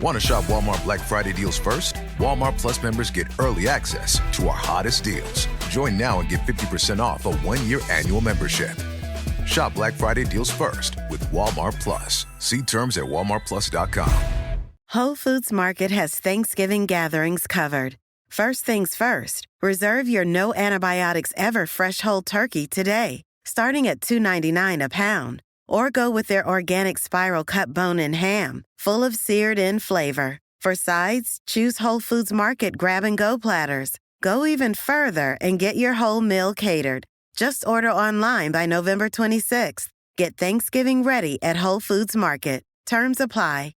Want to shop Walmart Black Friday deals first? Walmart Plus members get early access to our hottest deals. Join now and get 50% off a 1-year annual membership. Shop Black Friday deals first with Walmart Plus. See terms at walmartplus.com. Whole Foods Market has Thanksgiving gatherings covered. First things first, reserve your no antibiotics ever fresh whole turkey today, starting at $2.99 a pound. Or go with their organic spiral cut bone-in ham, full of seared-in flavor. For sides, choose Whole Foods Market grab-and-go platters. Go even further and get your whole meal catered. Just order online by November 26th. Get Thanksgiving ready at Whole Foods Market. Terms apply.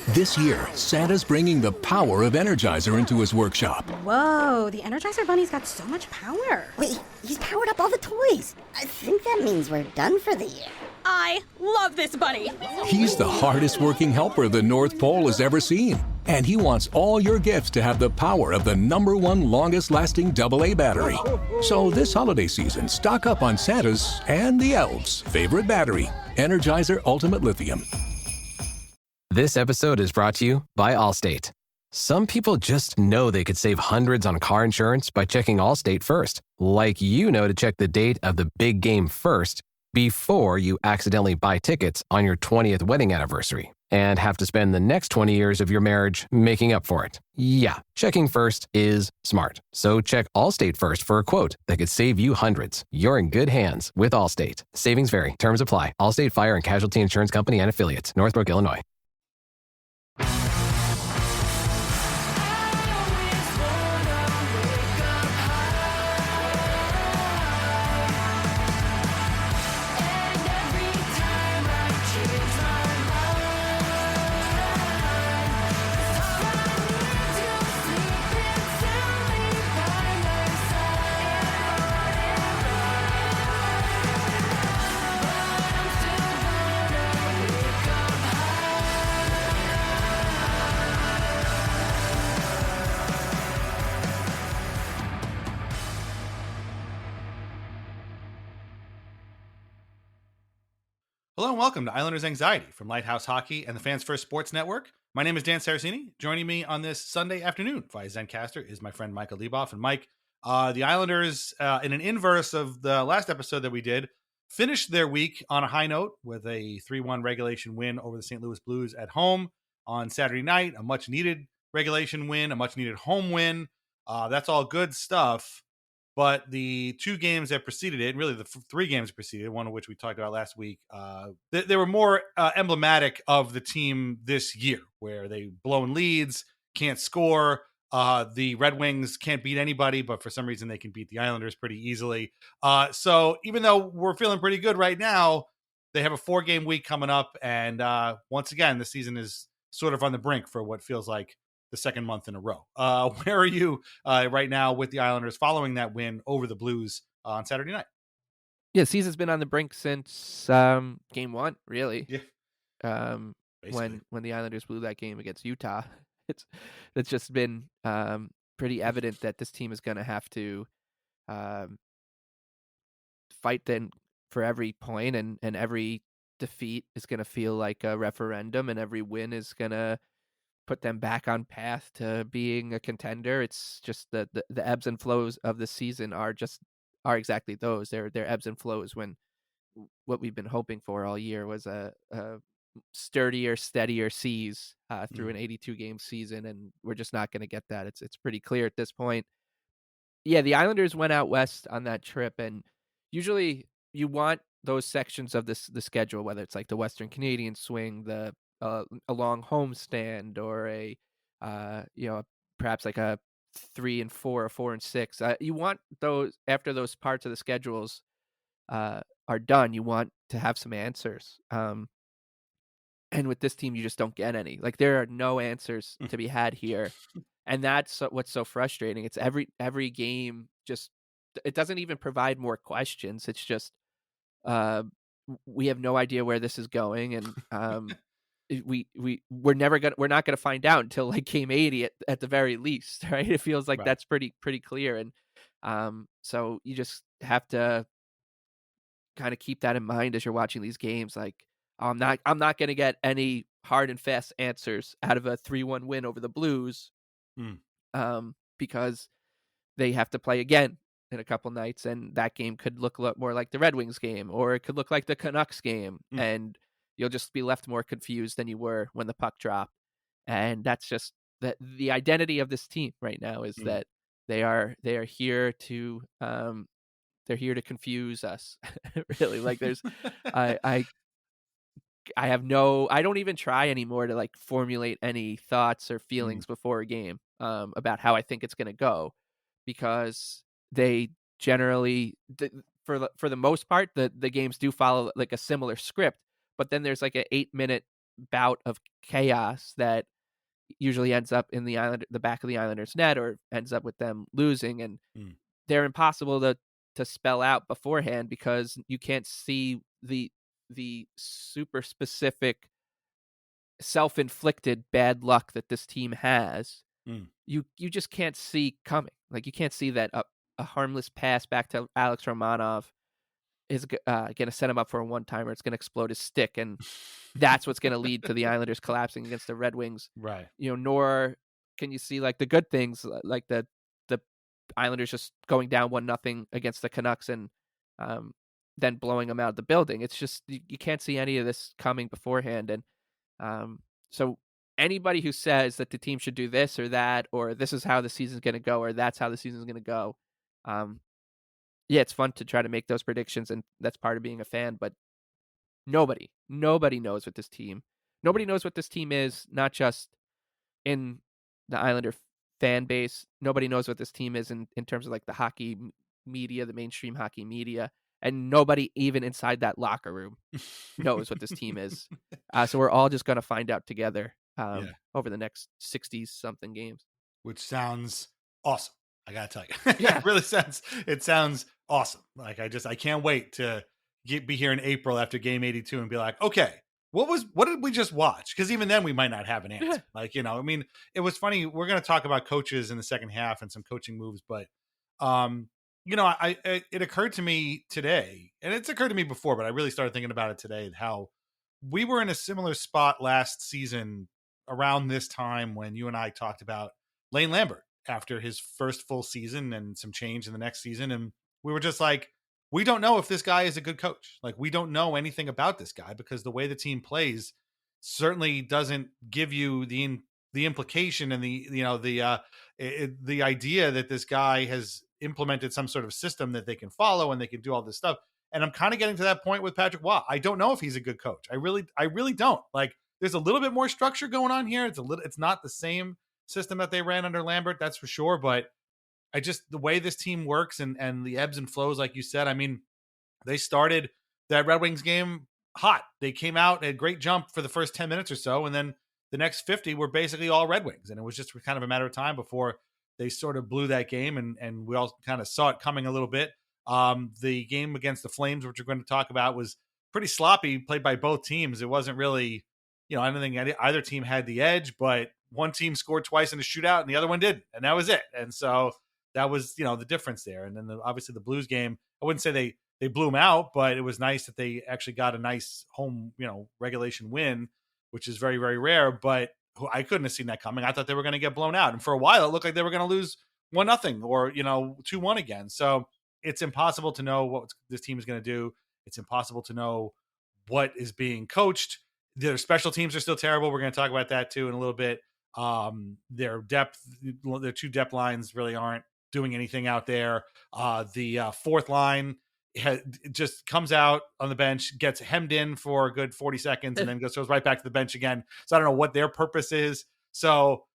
This year, Santa's bringing the power of Energizer into his workshop. Whoa, the Energizer Bunny's got so much power. Wait, he's powered up all the toys. I think that means we're done for the year. I love this bunny. He's the hardest working helper the North Pole has ever seen. And he wants all your gifts to have the power of the #1 longest lasting AA battery. So this holiday season, stock up on Santa's and the elves' favorite battery, Energizer Ultimate Lithium. This episode is brought to you by Allstate. Some people just know they could save hundreds on car insurance by checking Allstate first. Like you know to check the date of the big game first before you accidentally buy tickets on your 20th wedding anniversary and have to spend the next 20 years of your marriage making up for it. Yeah, checking first is smart. So check Allstate first for a quote that could save you hundreds. You're in good hands with Allstate. Savings vary. Terms apply. Allstate Fire and Casualty Insurance Company and Affiliates. Northbrook, Illinois. Hello and welcome to Islanders Anxiety from Lighthouse Hockey and the Fans First Sports Network. My name is Dan Saracini. Joining me on this Sunday afternoon via Zencaster is my friend Michael Leboff. And Mike, the Islanders, in an inverse of the last episode that we did, finished their week on a high note with a 3-1 regulation win over the St. Louis Blues at home on Saturday night, a much-needed regulation win, a much-needed home win. That's all good stuff. But the 2 games that preceded it, and really the 3 games that preceded it, one of which we talked about last week, they were more emblematic of the team this year, where they've blown leads, can't score. The Red Wings can't beat anybody, but for some reason they can beat the Islanders pretty easily. So even though we're feeling pretty good right now, they have a 4-game week coming up. And once again, the season is sort of on the brink for what feels like the second month in a row. Where are you right now with the Islanders following that win over the Blues on Saturday night? Yeah, season's been on the brink since game 1, really. Yeah. When the Islanders blew that game against Utah, it's just been pretty evident that this team is going to have to fight then for every point, and every defeat is going to feel like a referendum, and every win is going to put them back on path to being a contender. It's just the ebbs and flows of the season are exactly those. They're ebbs and flows, when what we've been hoping for all year was a sturdier, steadier seas through an 82-game season, and we're just not going to get that. It's pretty clear at this point. Yeah, the Islanders went out west on that trip, and usually you want those sections of the schedule, whether it's like the Western Canadian swing, a long homestand, or a perhaps like a 3-4 or 4-6. You want those, after those parts of the schedules are done, you want to have some answers. And with this team, you just don't get any. Like, there are no answers to be had here, and that's what's so frustrating. It's every game, just, it doesn't even provide more questions. It's just we have no idea where this is going, and we're not gonna find out until like game 80 at the very least, right? It feels like that's pretty clear, and so you just have to kind of keep that in mind as you're watching these games. Like, I'm not gonna get any hard and fast answers out of a 3-1 win over the Blues, Mm. because they have to play again in a couple nights, and that game could look a lot more like the Red Wings game, or it could look like the Canucks game, and you'll just be left more confused than you were when the puck dropped. And that's just the identity of this team right now is that they are here to they're here to confuse us. Really, like there's I I don't even try anymore to like formulate any thoughts or feelings before a game about how I think it's going to go, because they generally for the most part the games do follow like a similar script, but then there's like an 8-minute bout of chaos that usually ends up in the back of the Islanders net, or ends up with them losing, and they're impossible to spell out beforehand because you can't see the super specific self-inflicted bad luck that this team has. You just can't see coming. Like you can't see that a harmless pass back to Alex Romanov is going to set him up for a one-timer. It's going to explode his stick, and that's what's going to lead to the Islanders collapsing against the Red Wings. Right. Nor can you see like the good things, like the Islanders just going down 1-0 against the Canucks and then blowing them out of the building. It's just you can't see any of this coming beforehand, and so anybody who says that the team should do this or that, or this is how the season's going to go, or that's how the season's going to go, yeah, it's fun to try to make those predictions, and that's part of being a fan. But nobody knows what this team. Nobody knows what this team is, not just in the Islander fan base. Nobody knows what this team is in terms of like the hockey media, the mainstream hockey media, and nobody even inside that locker room knows what this team is. So we're all just going to find out together over the next 60-something games. Which sounds awesome. I gotta tell you, Yeah. it sounds awesome. Like I can't wait to be here in April after game 82 and be like, okay, what did we just watch? Because even then we might not have an answer. Yeah. Like, I mean, it was funny. We're going to talk about coaches in the second half and some coaching moves, but it occurred to me today, and it's occurred to me before, but I really started thinking about it today, how we were in a similar spot last season around this time when you and I talked about Lane Lambert after his first full season and some change in the next season. And we were just like, we don't know if this guy is a good coach. Like, we don't know anything about this guy because the way the team plays certainly doesn't give you the implication and the idea that this guy has implemented some sort of system that they can follow and they can do all this stuff. And I'm kind of getting to that point with Patrick Waugh. I don't know if he's a good coach. I really don't. Like, there's a little bit more structure going on here. It's not the same system that they ran under Lambert, that's for sure. But the way this team works and the ebbs and flows, like you said, I mean, they started that Red Wings game hot. They came out a great jump for the first 10 minutes or so. And then the next 50 were basically all Red Wings. And it was just kind of a matter of time before they sort of blew that game. And we all kind of saw it coming a little bit. The game against the Flames, which we're going to talk about, was pretty sloppy, played by both teams. It wasn't really, I don't think either team had the edge, but one team scored twice in a shootout and the other one didn't. And that was it. And so that was, the difference there. And then obviously the Blues game, I wouldn't say they blew them out, but it was nice that they actually got a nice home, regulation win, which is very, very rare. But I couldn't have seen that coming. I thought they were going to get blown out. And for a while, it looked like they were going to lose 1-0 or, 2-1 again. So it's impossible to know what this team is going to do. It's impossible to know what is being coached. Their special teams are still terrible. We're going to talk about that too in a little bit. Their two depth lines really aren't doing anything out there. The fourth line just comes out on the bench, gets hemmed in for a good 40 seconds, and then goes right back to the bench again. So I don't know what their purpose is. So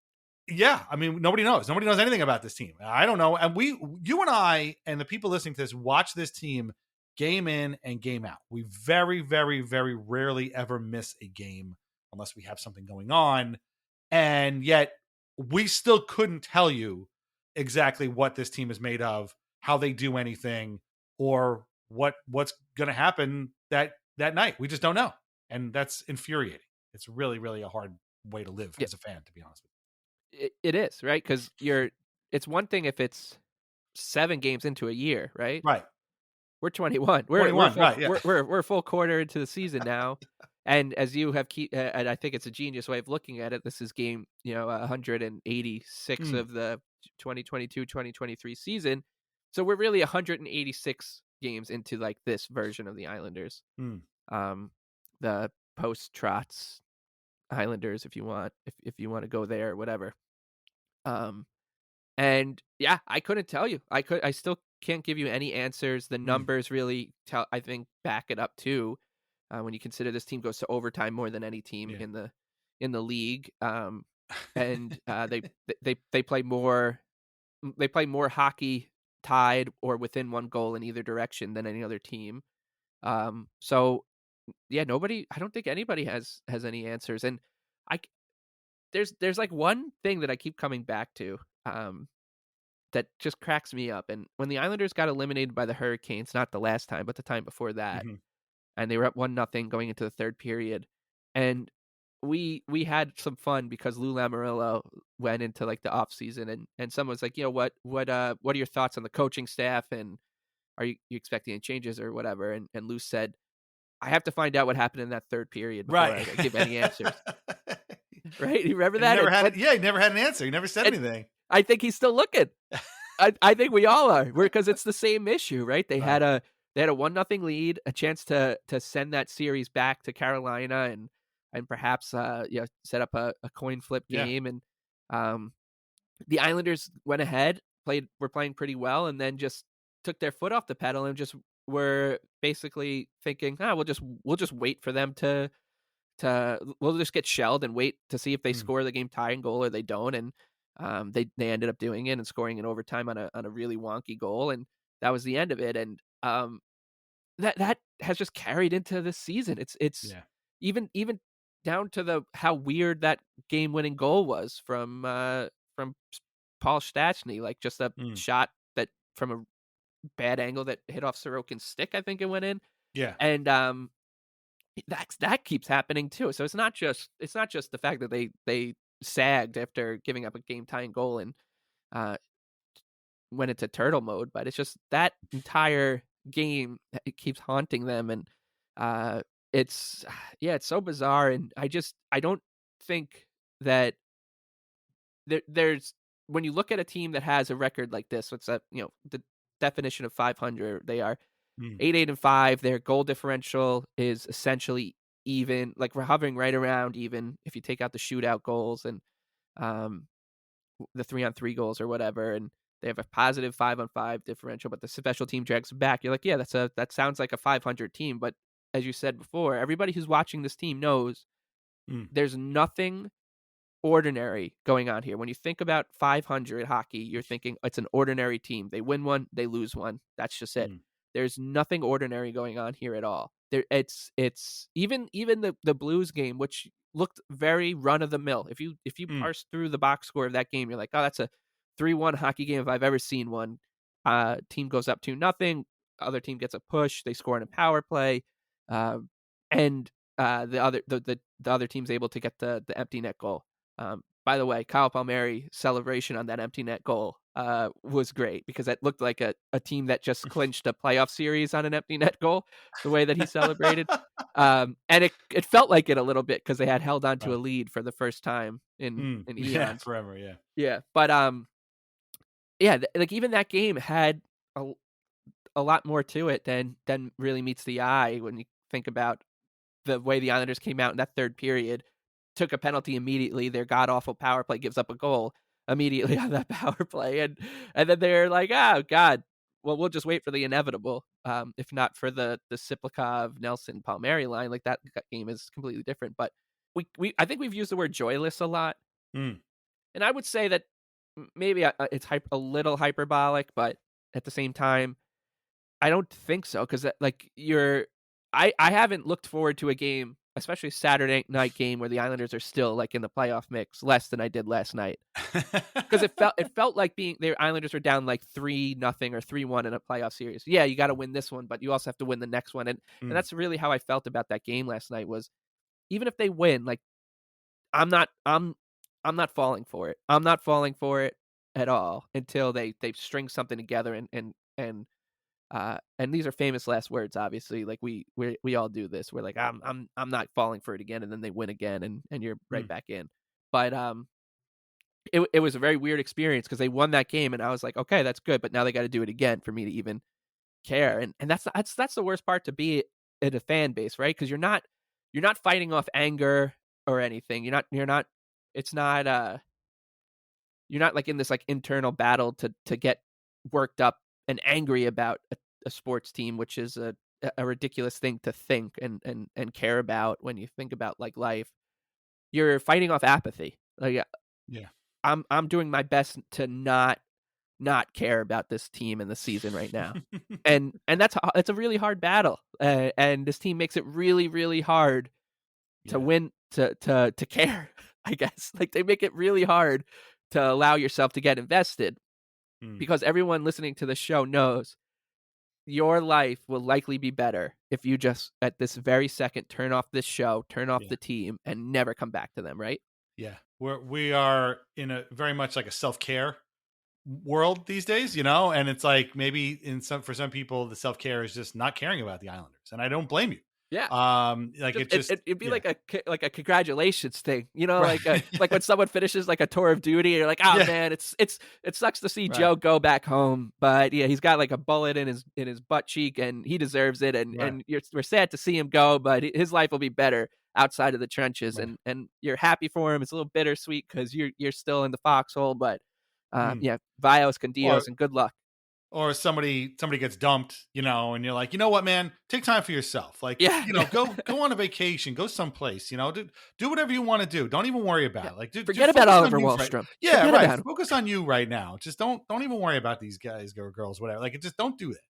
yeah, I mean, nobody knows. Nobody knows anything about this team. I don't know. And you and I and the people listening to this watch this team game in and game out. We very, very, very rarely ever miss a game unless we have something going on. And yet we still couldn't tell you exactly what this team is made of, how they do anything, or what's going to happen that night. We just don't know. And that's infuriating. It's really, really a hard way to live as a fan, to be honest with you. It is, right? Because it's one thing if it's 7 games into a year, right? Right. We're 21. We're a full quarter into the season now. And as you have and I think it's a genius way of looking at it. This is game 186 Mm. of the 2022-2023 season. So we're really 186 games into like this version of the Islanders. Mm. The post Trotz Islanders, if you want to go there or whatever. And yeah, I couldn't tell you. I still can't give you any answers. The numbers really I think back it up too. When you consider this team goes to overtime more than any team Yeah. in the league. And they play more hockey tied or within one goal in either direction than any other team. So yeah, I don't think anybody has any answers. And I there's like one thing that I keep coming back to that just cracks me up. And when the Islanders got eliminated by the Hurricanes, not the last time, but the time before that, Mhm. and they were up 1-0 going into the third period, and we had some fun because Lou Lamoriello went into like the off season, and someone was like, what are your thoughts on the coaching staff, and are you expecting any changes or whatever? And Lou said, I have to find out what happened in that third period before I Right. give any answers. Right? You remember And that? he never had an answer. He never said and anything. I think he's still looking. I think we all are. Because it's the same issue, right? They had Right. a 1-0 lead, a chance to send that series back to Carolina and perhaps set up a coin flip Yeah. game. And the Islanders went ahead, were playing pretty well, and then just took their foot off the pedal and just were basically thinking, we'll just wait for them to we'll just get shelled and wait to see if they Mm. score the game tying goal or they don't. And they ended up doing it and scoring in overtime on a really wonky goal, and that was the end of it. And that has just carried into this season. It's Yeah. even down to how weird that game winning goal was from Paul Stastny, like just a Mm. shot that from a bad angle that hit off Sorokin's stick, I think it went in. Yeah. And that keeps happening too. So it's not just the fact that they sagged after giving up a game tying goal and went into turtle mode, but it's just that entire game it keeps haunting them. And it's so bizarre. And I don't think that there's when you look at a team that has a record like this, what's that, the definition of 500, they are Mm. 8-5. Their goal differential is essentially even, like we're hovering right around even if you take out the shootout goals and the 3-on-3 goals or whatever. And they have a positive 5-on-5 differential, but the special team drags back. You're like, yeah, that sounds like a 500 team. But as you said before, everybody who's watching this team knows there's nothing ordinary going on here. When you think about 500 hockey, you're thinking it's an ordinary team. They win one, they lose one. That's just it. Mm. There's nothing ordinary going on here at all. It's even the Blues game, which looked very run of the mill. If you parse through the box score of that game, you're like, oh, that's a 3-1 hockey game if I've ever seen one. Team goes up 2-0. Other team gets a push. They score in a power play, and the other team's able to get the empty net goal. By the way, Kyle Palmieri celebration on that empty net goal was great because it looked like a team that just clinched a playoff series on an empty net goal, the way that he celebrated. And it felt like it a little bit because they had held on to a lead for the first time in eons. Yeah, forever, yeah. Yeah, but like even that game had a lot more to it than really meets the eye when you think about the way the Islanders came out in that third period. Took a penalty immediately. Their god awful power play gives up a goal immediately on that power play, and then they're like, oh God, well we'll just wait for the inevitable. If not for the Siplikov Nelson Palmieri line, like that game is completely different. But we I think we've used the word joyless a lot, and I would say that maybe it's a little hyperbolic, but at the same time, I don't think so because like I haven't looked forward to a game, especially Saturday night game where the Islanders are still like in the playoff mix less than I did last night. Because it felt like the Islanders were down like 3-0 or 3-1 in a playoff series. Yeah, you got to win this one, but you also have to win the next one. And that's really how I felt about that game last night was even if they win, like I'm not falling for it. I'm not falling for it at all until they string something together and And these are famous last words, obviously. Like we all do this. We're like, I'm not falling for it again, and then they win again, and you're right Mm. back in. But it was a very weird experience because they won that game, and I was like, okay, that's good, but now they got to do it again for me to even care. And that's the worst part to be in a fan base, right? Because you're not fighting off anger or anything. You're not. It's not. You're not like in this like internal battle to get worked up and angry about a sports team, which is a ridiculous thing to think and care about when you think about like life. You're fighting off apathy. Like Yeah. I'm doing my best to not care about this team in the season right now. And it's a really hard battle. And this team makes it really, really hard to win, to care, I guess. Like they make it really hard to allow yourself to get invested because everyone listening to the show knows your life will likely be better if you just at this very second turn off this show, turn off the team, and never come back to them, right? Yeah. We are in a very much like a self-care world these days, and it's like maybe for some people, the self-care is just not caring about the Islanders. And I don't blame you. Yeah. Like it'd be like a congratulations thing, Right. like when someone finishes like a tour of duty, and you're like, oh man, it sucks to see Joe go back home, but yeah, he's got like a bullet in his butt cheek, and he deserves it, and we're sad to see him go, but his life will be better outside of the trenches, and you're happy for him. It's a little bittersweet because you're still in the foxhole, but Vios con Dios, and good luck. Or somebody gets dumped, and you're like, you know what, man, take time for yourself. Like, go on a vacation, go someplace, do whatever you want to do. Don't even worry about it. Like, forget about Oliver Wahlstrom. Yeah, forget right. Focus on you right now. Just don't even worry about these guys or girls, whatever. Like, just don't do it.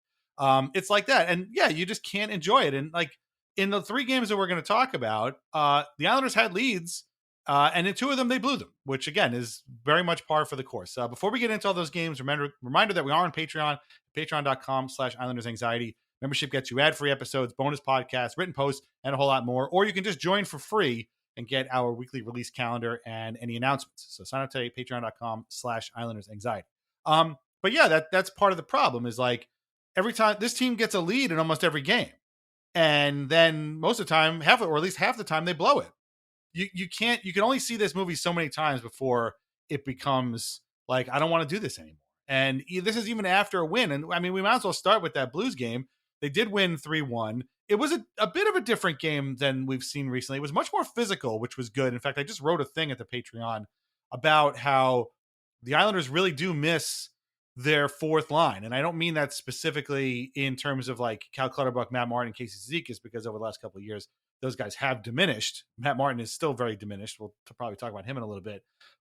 It's like that. And yeah, you just can't enjoy it. And like in the 3 games that we're going to talk about, the Islanders had leads. And in 2 of them, they blew them, which again is very much par for the course. Before we get into all those games, reminder that we are on Patreon, patreon.com/Islanders Anxiety. Membership gets you ad-free episodes, bonus podcasts, written posts, and a whole lot more. Or you can just join for free and get our weekly release calendar and any announcements. So sign up today, patreon.com/Islanders Anxiety. But yeah, that's part of the problem is like every time this team gets a lead in almost every game. And then most of the time, or at least half the time, they blow it. You can only see this movie so many times before it becomes like, I don't want to do this anymore. And this is even after a win. And I mean, we might as well start with that Blues game. They did win 3-1. It was a bit of a different game than we've seen recently. It was much more physical, which was good. In fact, I just wrote a thing at the Patreon about how the Islanders really do miss their fourth line. And I don't mean that specifically in terms of like Cal Clutterbuck, Matt Martin, and Casey Cizikas, because over the last couple of years, those guys have diminished. Matt Martin is still very diminished. We'll probably talk about him in a little bit.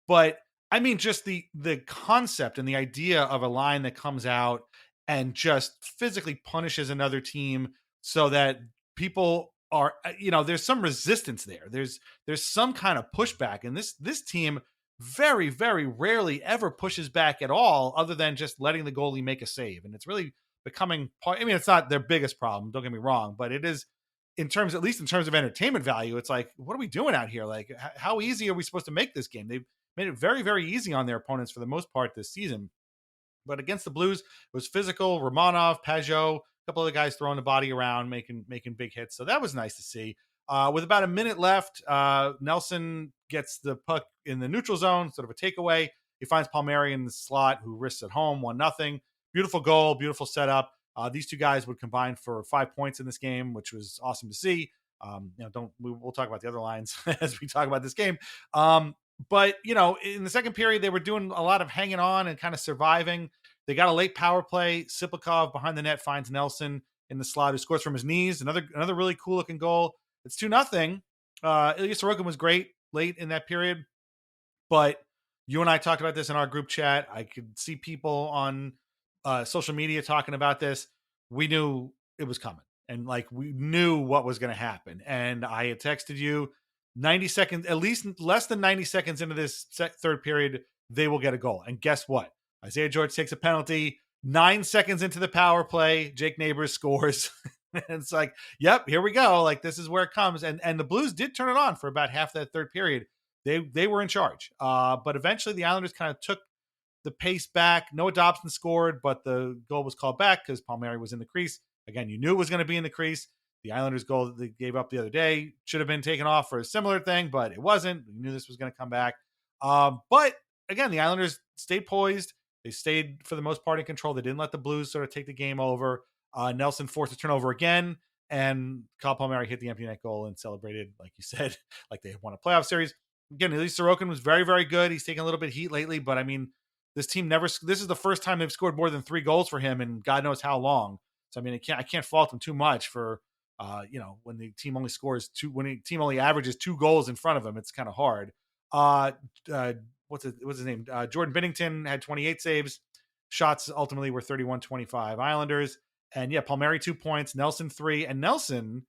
But I mean, just the concept and the idea of a line that comes out and just physically punishes another team so that people are, there's some resistance there. There's some kind of pushback. And this team very, very rarely ever pushes back at all other than just letting the goalie make a save. And it's really becoming part. I mean, it's not their biggest problem, don't get me wrong, but it is at least in terms of entertainment value. It's like, what are we doing out here? Like, how easy are we supposed to make this game? They've made it very, very easy on their opponents for the most part this season. But against the Blues, it was physical. Romanov, Pajot, a couple of the guys throwing the body around, making big hits. So that was nice to see. With about a minute left, Nelson gets the puck in the neutral zone, sort of a takeaway. He finds Palmieri in the slot, who risks at home, 1-0. Beautiful goal, beautiful setup. These 2 guys would combine for 5 points in this game, which was awesome to see. We'll talk about the other lines as we talk about this game. But in the second period, they were doing a lot of hanging on and kind of surviving. They got a late power play. Siplikov behind the net finds Nelson in the slot, who scores from his knees. Another really cool looking goal. It's 2-0. Ilya Sorokin was great late in that period, but you and I talked about this in our group chat. I could see people on social media talking about this. We knew it was coming, and like we knew what was going to happen. And I had texted you 90 seconds, at least less than 90 seconds into this third period, they will get a goal. And guess what? Isaiah George takes a penalty. 9 seconds into the power play, Jake Neighbors scores. And it's like, yep, here we go. Like, this is where it comes. And the Blues did turn it on for about half that third period. They were in charge. But eventually the Islanders kind of took the pace back. Noah Dobson scored, but the goal was called back because Palmieri was in the crease. Again, you knew it was going to be in the crease. The Islanders' goal that they gave up the other day should have been taken off for a similar thing, but it wasn't. We knew this was going to come back. But again, the Islanders stayed poised. They stayed, for the most part, in control. They didn't let the Blues sort of take the game over. Nelson forced a turnover again, and Kyle Palmieri hit the empty net goal and celebrated, like you said, like they won a playoff series. Again, Ilya Sorokin was very, very good. He's taken a little bit of heat lately, but I mean, this team this is the first time they've scored more than 3 goals for him in God knows how long. So, I mean, I can't fault him too much for, when the team only scores 2, when the team only averages 2 goals in front of him, it's kind of hard. What's his name? Jordan Binnington had 28 saves. Shots ultimately were 31-25 Islanders. And yeah, Palmieri 2 points, Nelson 3, and Nelson,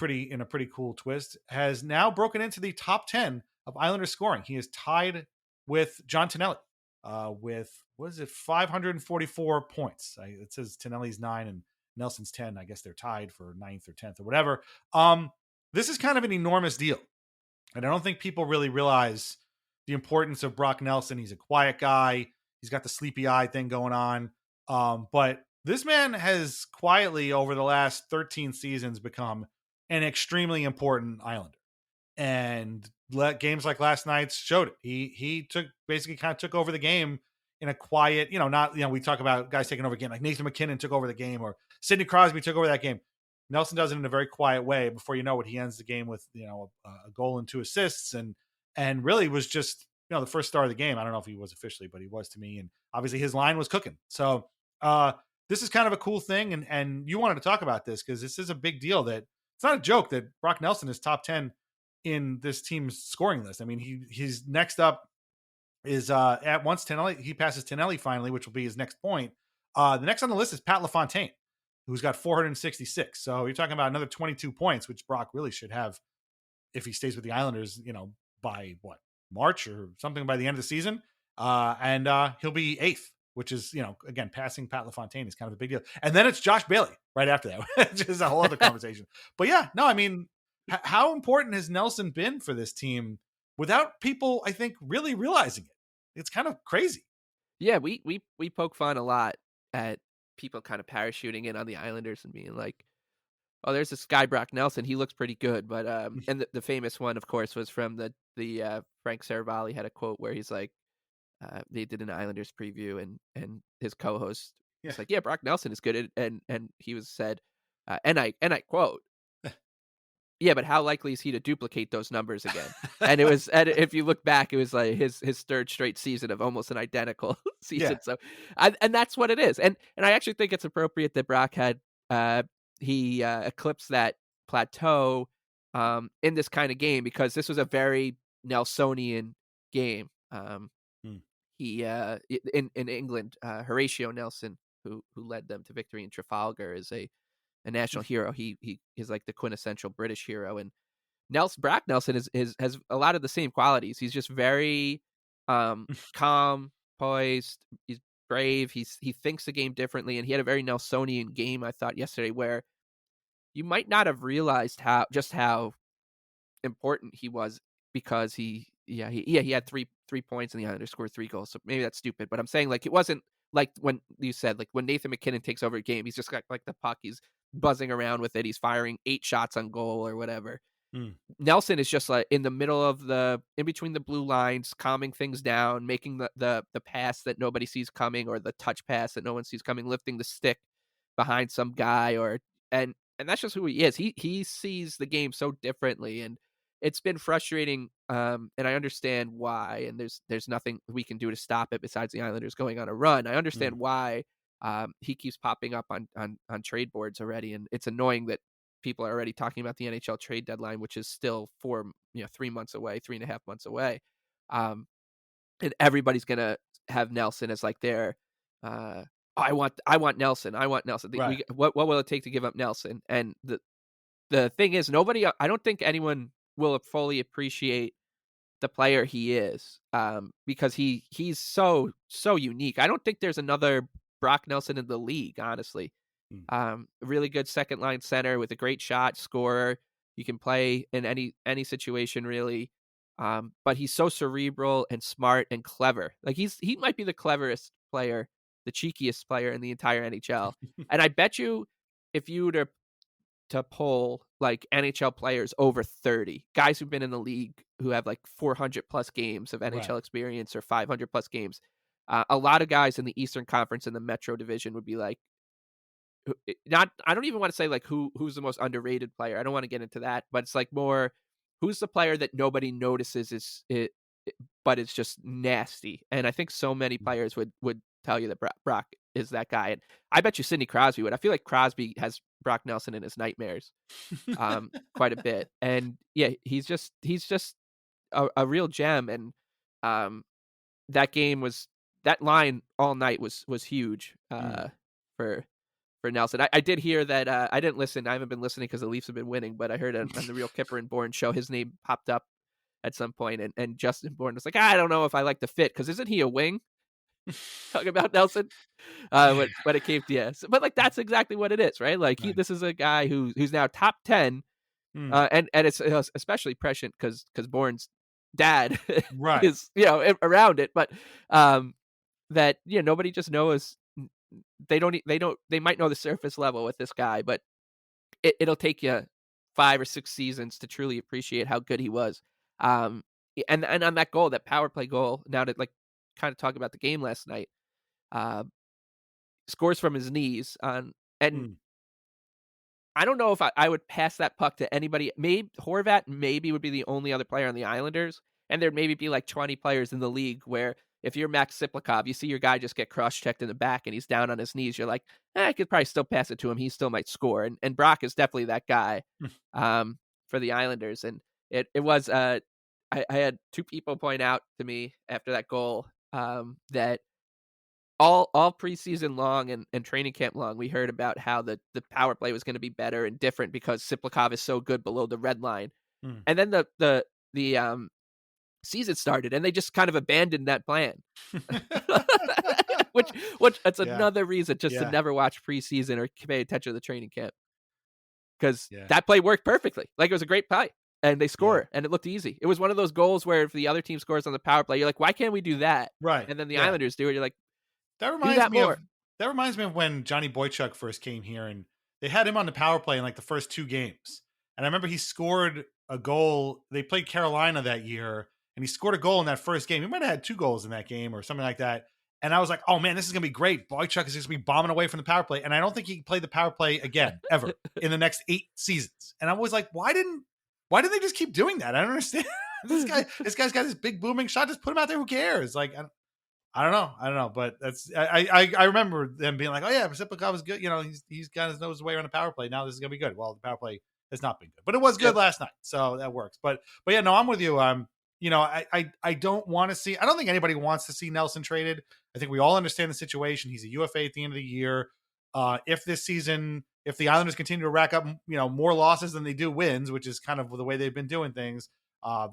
in a pretty cool twist, has now broken into the top 10 of Islanders scoring. He is tied with John Tonelli with, 544 points. It says Tonelli's 9 and Nelson's 10. I guess they're tied for 9th or 10th or whatever. This is kind of an enormous deal. And I don't think people really realize the importance of Brock Nelson. He's a quiet guy. He's got the sleepy eye thing going on. But this man has quietly, over the last 13 seasons, become an extremely important Islander. And games like last night's showed it. He took over the game in a quiet, we talk about guys taking over a game, like Nathan McKinnon took over the game, or Sidney Crosby took over that game. Nelson does it in a very quiet way. Before you know it, he ends the game with, a goal and 2 assists, and really was just, the first star of the game. I don't know if he was officially, but he was to me. And obviously his line was cooking. So this is kind of a cool thing. And you wanted to talk about this because this is a big deal. That it's not a joke that Brock Nelson is top 10 in this team's scoring list. I mean, he's next up is at once Tonelli. He passes Tonelli finally, which will be his next point. The next on the list is Pat LaFontaine, who's got 466. So you're talking about another 22 points, which Brock really should have if he stays with the Islanders, by March or something, by the end of the season. And he'll be 8th, which is, again, passing Pat LaFontaine is kind of a big deal. And then it's Josh Bailey right after that, which is a whole other conversation. But yeah, no, I mean, how important has Nelson been for this team without people, I think, really realizing it? It's kind of crazy. Yeah, we poke fun a lot at people kind of parachuting in on the Islanders and being like, oh, there's this guy, Brock Nelson. He looks pretty good. But and the famous one, of course, was from the Frank Saravalli had a quote where he's like, they did an Islanders preview and his co-host was like, yeah, Brock Nelson is good. And he was said, and I quote, yeah, but how likely is he to duplicate those numbers again? And it was, and if you look back, it was like his 3rd straight season of almost an identical season. Yeah. So, and that's what it is. And I actually think it's appropriate that Brock had he eclipsed that plateau in this kind of game, because this was a very Nelsonian game. He in England, Horatio Nelson, who led them to victory in Trafalgar, is a national hero. He is like the quintessential British hero, and Brock Nelson has a lot of the same qualities. He's just very calm, poised. He's brave. He thinks the game differently, and he had a very Nelsonian game, I thought, yesterday, where you might not have realized how important he was, because he had three points and the Islanders scored 3 goals. So maybe that's stupid, but I'm saying, like, it wasn't like when you said, like, when Nathan McKinnon takes over a game, he's just got like the puck, he's buzzing around with it, he's firing 8 shots on goal or whatever. Nelson is just like in the middle of in between the blue lines, calming things down, making the pass that nobody sees coming, or the touch pass that no one sees coming, lifting the stick behind some guy, and that's just who he is. He sees the game so differently, and it's been frustrating. And I understand why, and there's nothing we can do to stop it besides the Islanders going on a run. I understand why he keeps popping up on trade boards already, and it's annoying that people are already talking about the NHL trade deadline, which is still 3 months away, 3.5 months away. And everybody's gonna have Nelson as like their I want Nelson. I want Nelson. Right. What will it take to give up Nelson? And the thing is, I don't think anyone will fully appreciate the player he is, because he's so unique. I don't think there's another Brock Nelson in the league, honestly. Really good second line center with a great shot, scorer. You can play in any situation, really. But he's so cerebral and smart and clever. Like he might be the cleverest player, the cheekiest player in the entire NHL. And I bet you if you were to poll like NHL players over 30, guys who've been in the league who have like 400 plus games of NHL Right. experience or 500 plus games, a lot of guys in the Eastern Conference and the Metro Division would be like, not, I don't even want to say like who's the most underrated player. I don't want to get into that, but it's like more who's the player that nobody notices is it, but it's just nasty. And I think so many players would tell you that Brock is that guy. And I bet you Sidney Crosby would. I feel like Crosby has Brock Nelson in his nightmares quite a bit. And yeah, he's just a real gem. And that game was, that line all night was huge for Nelson. I did hear that I didn't listen. I haven't been listening because the Leafs have been winning, but I heard on the Real Kipper and Bourne show his name popped up at some point, and Justin Bourne was like, I don't know if I like the fit because isn't he a wing? Talking about Nelson, when it came to yes, but like that's exactly what it is, right? Like Right. this is a guy who's now top 10, and it's especially prescient because Bourne's dad Right. is around it, but that nobody just knows. They might know the surface level with this guy, but it'll take you 5 or 6 seasons to truly appreciate how good he was. And on that goal, that power play goal, now to like kind of talk about the game last night, scores from his knees on, and I don't know if I would pass that puck to anybody. Maybe Horvat maybe would be the only other player on the Islanders, and there'd maybe be like 20 players in the league where if you're Max Siplikov, you see your guy just get cross-checked in the back and he's down on his knees. You're like, I could probably still pass it to him. He still might score. And Brock is definitely that guy for the Islanders. And it was I had 2 people point out to me after that goal that all preseason long and training camp long, we heard about how the power play was going to be better and different because Siplikov is so good below the red line. And then the season started and they just kind of abandoned that plan. which that's another reason just to never watch preseason or pay attention to the training camp. Because that play worked perfectly. Like it was a great play. And they score, and it looked easy. It was one of those goals where if the other team scores on the power play, you're like, why can't we do that? Right. And then the Islanders do it. You're like, that reminds me of when Johnny Boychuk first came here, and they had him on the power play in like the first 2 games. And I remember he scored a goal. They played Carolina that year, and he scored a goal in that first game. He might have had 2 goals in that game or something like that. And I was like, oh man, this is going to be great. Boychuk is just going to be bombing away from the power play. And I don't think he can play the power play again, ever, in the next 8 seasons. And I was like, why didn't they just keep doing that? I don't understand. This guy's got this big booming shot. Just put him out there. Who cares? Like, I don't know. But that's, I remember them being like, oh yeah, Siplikov is good. He's got his nose away on the power play. Now this is going to be good. Well, the power play has not been good, but it was good last night. So that works. But yeah, no, I'm with you. I don't want to see, I don't think anybody wants to see Nelson traded. I think we all understand the situation. He's a UFA at the end of the year. If this season, if the Islanders continue to rack up, more losses than they do wins, which is kind of the way they've been doing things,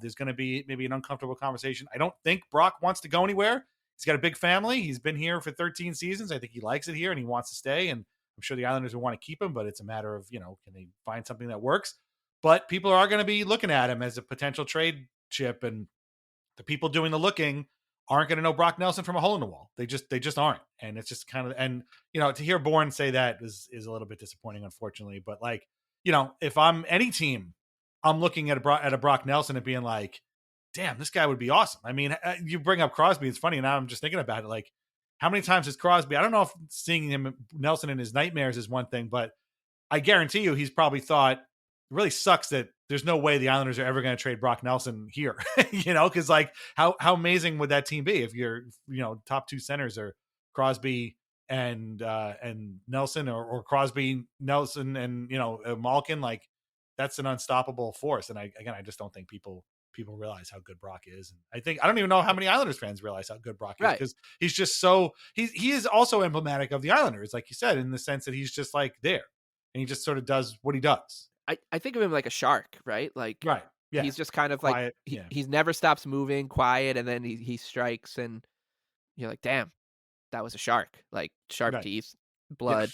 there's going to be maybe an uncomfortable conversation. I don't think Brock wants to go anywhere. He's got a big family. He's been here for 13 seasons. I think he likes it here and he wants to stay. And I'm sure the Islanders will want to keep him, but it's a matter of, can they find something that works? But people are going to be looking at him as a potential trade chip, and the people doing the looking aren't going to know Brock Nelson from a hole in the wall. They just aren't. And it's just kind of, and, to hear Bourne say that is a little bit disappointing, unfortunately. But like, if I'm any team, I'm looking at a Brock Nelson and being like, damn, this guy would be awesome. I mean, you bring up Crosby. It's funny. Now I'm just thinking about it. Like, how many times has Crosby, I don't know if seeing Nelson in his nightmares is one thing, but I guarantee you he's probably thought, it really sucks that there's no way the Islanders are ever going to trade Brock Nelson here, because like how amazing would that team be if your top 2 centers are Crosby and Nelson or Crosby, Nelson and Malkin. Like that's an unstoppable force. And I just don't think people realize how good Brock is. And I don't even know how many Islanders fans realize how good Brock is, because he's just so he is also emblematic of the Islanders, like you said, in the sense that he's just like there and he just sort of does what he does. I think of him like a shark, right? Like, right. Yeah. He's just kind of quiet, like, he's never stops moving, quiet, and then he strikes, and you're like, damn, that was a shark. Like, sharp teeth, blood,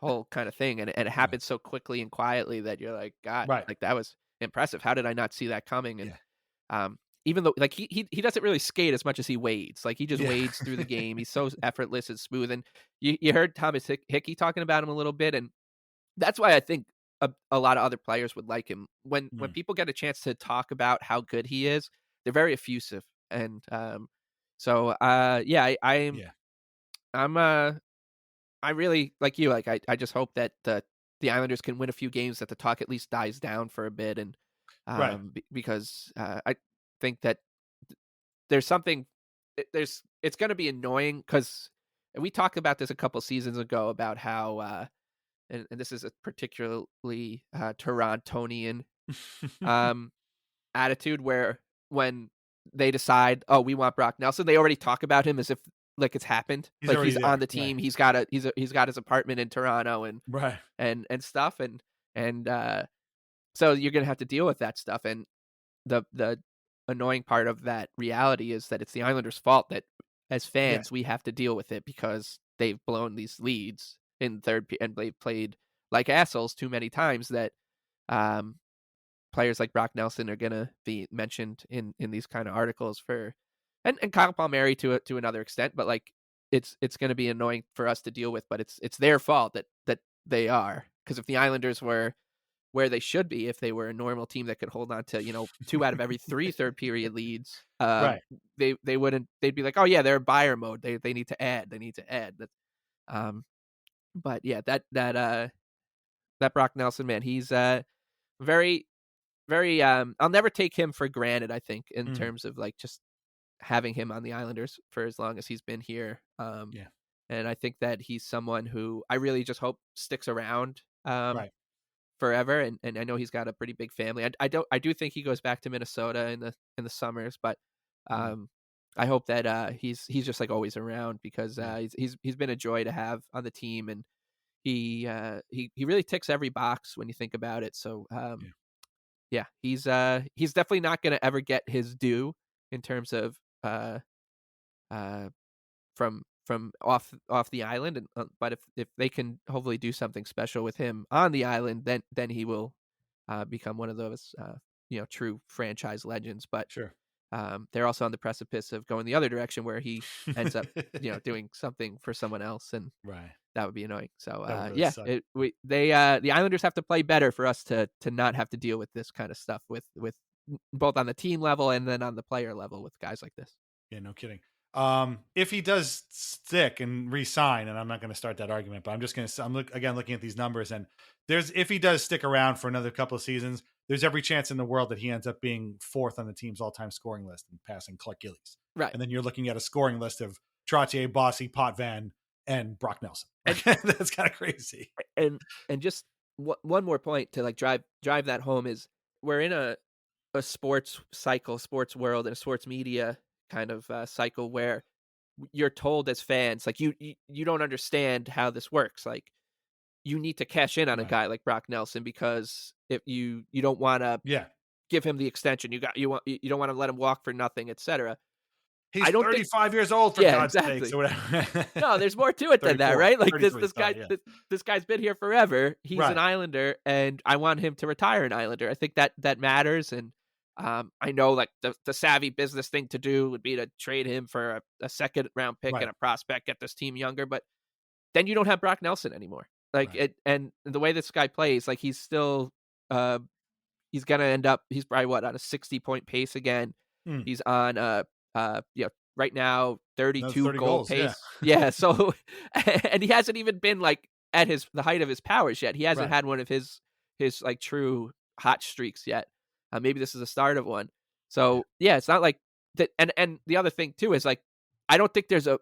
whole kind of thing. And it happens so quickly and quietly that you're like, God, like that was impressive. How did I not see that coming? And Even though like he doesn't really skate as much as he wades. Like he just Yeah. wades through the game. He's so effortless and smooth. And you heard Thomas Hickey talking about him a little bit, and that's why I think a lot of other players would like him. When Mm. people get a chance to talk about how good he is, they're very effusive. And so yeah, Yeah. I'm I really like you. Like I just hope that the Islanders can win a few games, that the talk at least dies down for a bit, and Right. because I think that there's something it's going to be annoying because we talked about this a couple seasons ago about how and this is a particularly Torontonian um attitude where when they decide, oh, we want Brock Nelson, they already talk about him as if like it's happened. He's Like already he's on there. the team, Right. he's got his apartment in Toronto Right. and stuff and so you're gonna have to deal with that stuff. And the annoying part of that reality is that it's the Islanders' fault that as Yeah. fans we have to deal with it because they've blown these leads in and they've played like assholes too many times that um players like Brock Nelson are gonna be mentioned in these kind of articles for and Kyle Palmieri to another extent, but like it's gonna be annoying for us to deal with, but it's their fault that they are. Because if the Islanders were where they should be, if they were a normal team that could hold on to, 2 out of every 3 third period leads, Right. they wouldn't they'd be like, "Oh yeah, they're in buyer mode. They need to add. They need to add." Um but yeah, that Brock Nelson, man, he's very very I'll never take him for granted, I think, in Mhm. terms of like just having him on the Islanders for as long as he's been here. Yeah. And I think that he's someone who I really just hope sticks around Right. forever. And I know he's got a pretty big family. I do think he goes back to Minnesota in the summers, but Mm. um, I hope that he's just like always around because Yeah. he's been a joy to have on the team, and he really ticks every box when you think about it. So Yeah. yeah, he's definitely not going to ever get his due in terms of uh from off the island, and but if they can hopefully do something special with him on the island, then he will become one of those true franchise legends. But Sure. they're also on the precipice of going the other direction where he ends up doing something for someone else, and Right. that would be annoying. So That would really yeah, suck. the Islanders have to play better for us to not have to deal with this kind of stuff with both on the team level and then on the player level with guys like this. Yeah, no kidding. If he does stick and resign, and I'm not going to start that argument, but I'm just going to, again looking at these numbers, and if he does stick around for another couple of seasons, there's every chance in the world that he ends up being fourth on the team's all-time scoring list and passing Clark Gillies. Right. And then you're looking at a scoring list of Trottier, Bossy, Potvin, and Brock Nelson. And that's kind of crazy. and just one more point to like drive that home is we're in a sports cycle, sports world, and a sports media kind of cycle where you're told as fans like you don't understand how this works. Like you need to cash in on a Right. guy like Brock Nelson because if you don't want to Yeah. give him the extension, you don't want to let him walk for nothing, etc. He's I don't think 35 years old, for Yeah, God's exactly. sakes, or whatever. No, there's more to it than that, 34, right? Like 34 this guy, he's done, this guy's been here forever. He's Right. an Islander, and I want him to retire an Islander. I think that matters, and I know like the savvy business thing to do would be to trade him for a second round pick Right. and a prospect, get this team younger, but then you don't have Brock Nelson anymore. Like Right. and the way this guy plays, like he's still he's gonna end up. He's probably on a 60-point pace again. Mm. He's on right now 32 30 goal goals, pace. yeah. Yeah, so and he hasn't even been like at the height of his powers yet. He hasn't Right. had one of his like true hot streaks yet. Maybe this is the start of one. So yeah, it's not like that. And the other thing too is like I don't think there's a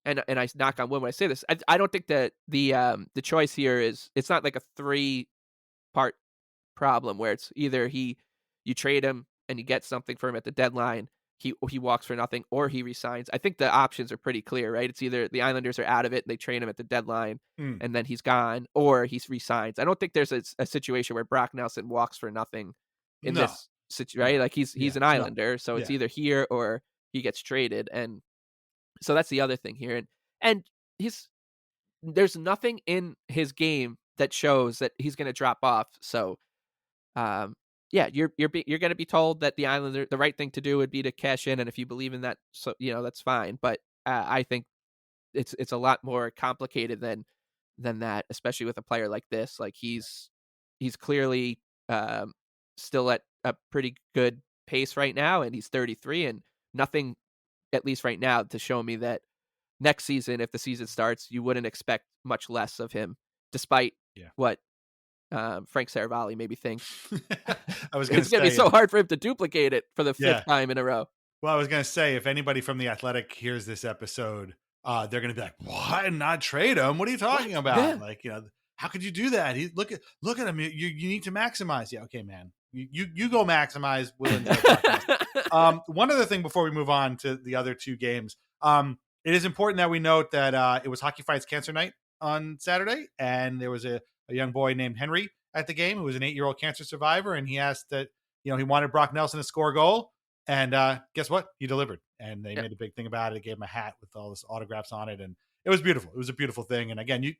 and I knock on wood when I say this. I don't think that the choice here is it's not like a 3-part problem where it's either you trade him and you get something for him at the deadline, he walks for nothing, or he resigns. I think the options are pretty clear, right? It's either the Islanders are out of it and they trade him at the deadline and then he's gone, or he resigns. I don't think there's a situation where Brock Nelson walks for nothing in No. this situation, right? Like he's an Islander, so it's Yeah. either here or he gets traded. And so that's the other thing here. And there's nothing in his game that shows that he's going to drop off. So yeah, you're going to be told that the right thing to do would be to cash in, and if you believe in that, so that's fine. But I think it's a lot more complicated than that, especially with a player like this. Like he's clearly um, still at a pretty good pace right now, and he's 33, and nothing, at least right now, to show me that next season, if the season starts, you wouldn't expect much less of him, despite what Frank Saravalli maybe thinks. I was going to It's going to be so hard for him to duplicate it for the fifth time in a row. Well, I was going to say, if anybody from The Athletic hears this episode, they're going to be like, "What? Not trade him? What are you talking about? Yeah. Like, how could you do that? Look at him. You need to maximize." Yeah, okay, man. You go maximize. We'll enjoy podcast. One other thing before we move on to the other two games, it is important that we note that it was Hockey Fights Cancer Night on Saturday, and there was a young boy named Henry at the game who was an 8-year-old cancer survivor, and he asked that he wanted Brock Nelson to score a goal. And guess what? He delivered. And they made a big thing about it. They gave him a hat with all this autographs on it. And it was beautiful. It was a beautiful thing. And again,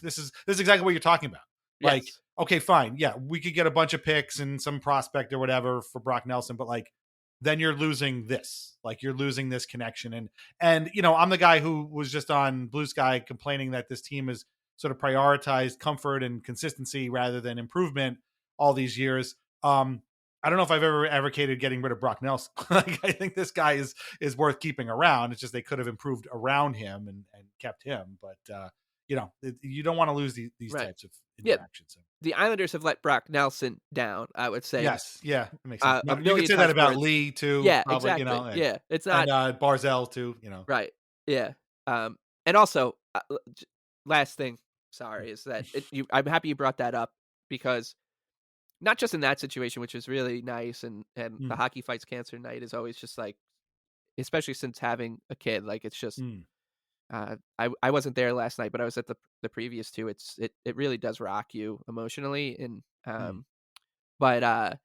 this is exactly what you're talking about. Like, okay, fine. Yeah, we could get a bunch of picks and some prospect or whatever for Brock Nelson. But like, then you're losing this. Like, you're losing this connection. And I'm the guy who was just on Blue Sky complaining that this team has sort of prioritized comfort and consistency rather than improvement all these years. I don't know if I've ever advocated getting rid of Brock Nelson. Like, I think this guy is worth keeping around. It's just they could have improved around him and kept him. But, you don't want to lose these types of interactions. The Islanders have let Brock Nelson down, I would say. Yes. Yeah. That makes sense. You could say that about Lee, too. Yeah, probably, exactly. Yeah. It's not. And Barzell, too. Right. Yeah. And also, last thing, sorry, is that I'm happy you brought that up, because not just in that situation, which is really nice, and the Hockey Fights Cancer Night is always just like, especially since having a kid, like it's just, I wasn't there last night, but I was at the previous two. It really does rock you emotionally, and but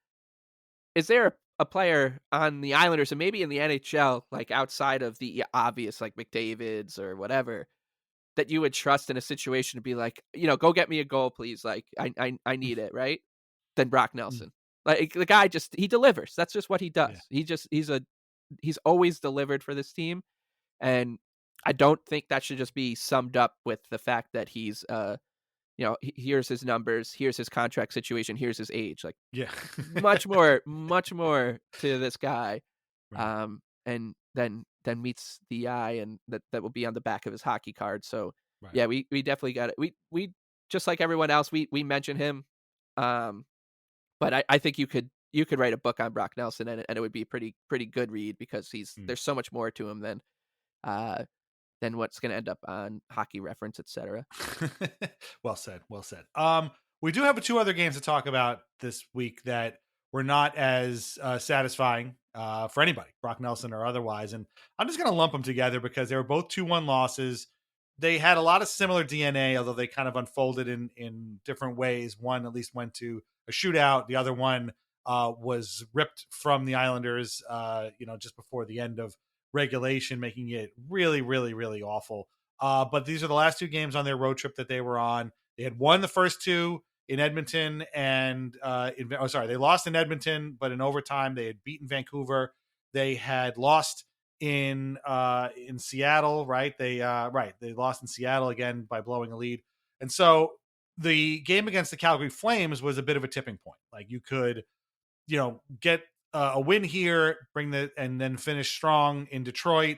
is there a player on the Islanders and maybe in the NHL, like outside of the obvious, like McDavid's or whatever, that you would trust in a situation to be like, go get me a goal, please, like I need it, right? Than Brock Nelson. Like, the guy he delivers. That's just what he does. Yeah. He's always delivered for this team, and I don't think that should just be summed up with the fact that he's here's his numbers, here's his contract situation, here's his age. Like, much more to this guy. Right. And then meets the eye, and that will be on the back of his hockey card. So right. Yeah, we definitely got it. We just like everyone else, we mention him. But I think you could write a book on Brock Nelson, and it would be a pretty good read, because there's so much more to him than what's going to end up on Hockey Reference, etc. Well said. We do have 2 other games to talk about this week that were not as satisfying for anybody, Brock Nelson or otherwise. And I'm just going to lump them together because they were both 2-1 losses. They had a lot of similar DNA, although they kind of unfolded in different ways. One at least went to a shootout. The other one was ripped from the Islanders, just before the end of regulation, making it really, really, really awful. But these are the last 2 games on their road trip that they were on. They had won the first 2 in Edmonton, and they lost in Edmonton, but in overtime they had beaten Vancouver. They had lost in Seattle, right? They lost in Seattle again by blowing a lead. And so the game against the Calgary Flames was a bit of a tipping point. Like, you could, get a win here, and then finish strong in Detroit.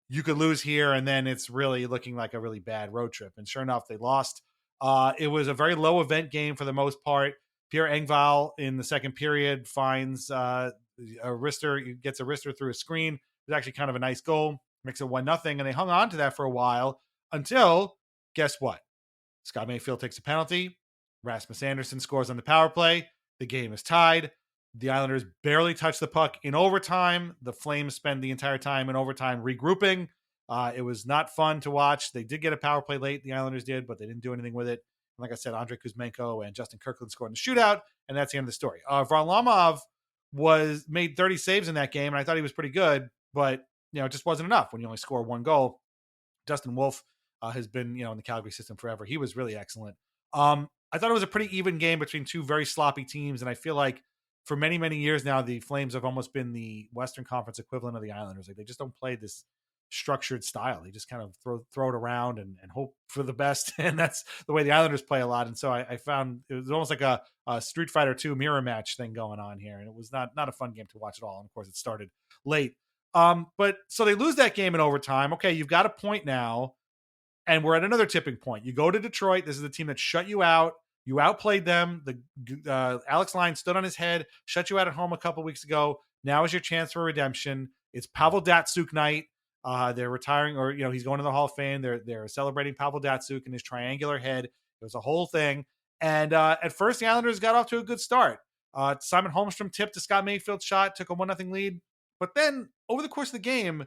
You could lose here, and then it's really looking like a really bad road trip. And sure enough, they lost. It was a very low event game for the most part. Pierre Engvall in the second period finds a wrister, gets a wrister through a screen. It was actually kind of a nice goal, makes it 1-0, and they hung on to that for a while until, guess what? Scott Mayfield takes a penalty. Rasmus Anderson scores on the power play. The game is tied. The Islanders barely touch the puck in overtime. The Flames spend the entire time in overtime regrouping. It was not fun to watch. They did get a power play late, the Islanders did, but they didn't do anything with it. And like I said, Andrei Kuzmenko and Justin Kirkland scored in the shootout, and that's the end of the story. Varlamov made 30 saves in that game, and I thought he was pretty good, but it just wasn't enough when you only score 1 goal. Dustin Wolf has been in the Calgary system forever. He was really excellent. I thought it was a pretty even game between 2 very sloppy teams, and I feel like for many, many years now, the Flames have almost been the Western Conference equivalent of the Islanders. Like they just don't play this structured style. They just kind of throw it around and hope for the best. And that's the way the Islanders play a lot. And so I found it was almost like a Street Fighter 2 mirror match thing going on here. And it was not a fun game to watch at all. And of course it started late. But so they lose that game in overtime. Okay, you've got a point now. And we're at another tipping point. You go to Detroit. This is the team that shut you out. You outplayed them. The Alex Lyon stood on his head, shut you out at home a couple weeks ago. Now is your chance for redemption. It's Pavel Datsyuk night. They're retiring, or he's going to the Hall of Fame. They're celebrating Pavel Datsyuk and his triangular head. It was a whole thing. And at first, the Islanders got off to a good start. Simon Holmstrom tipped a Scott Mayfield shot, took a 1-0 lead. But then over the course of the game,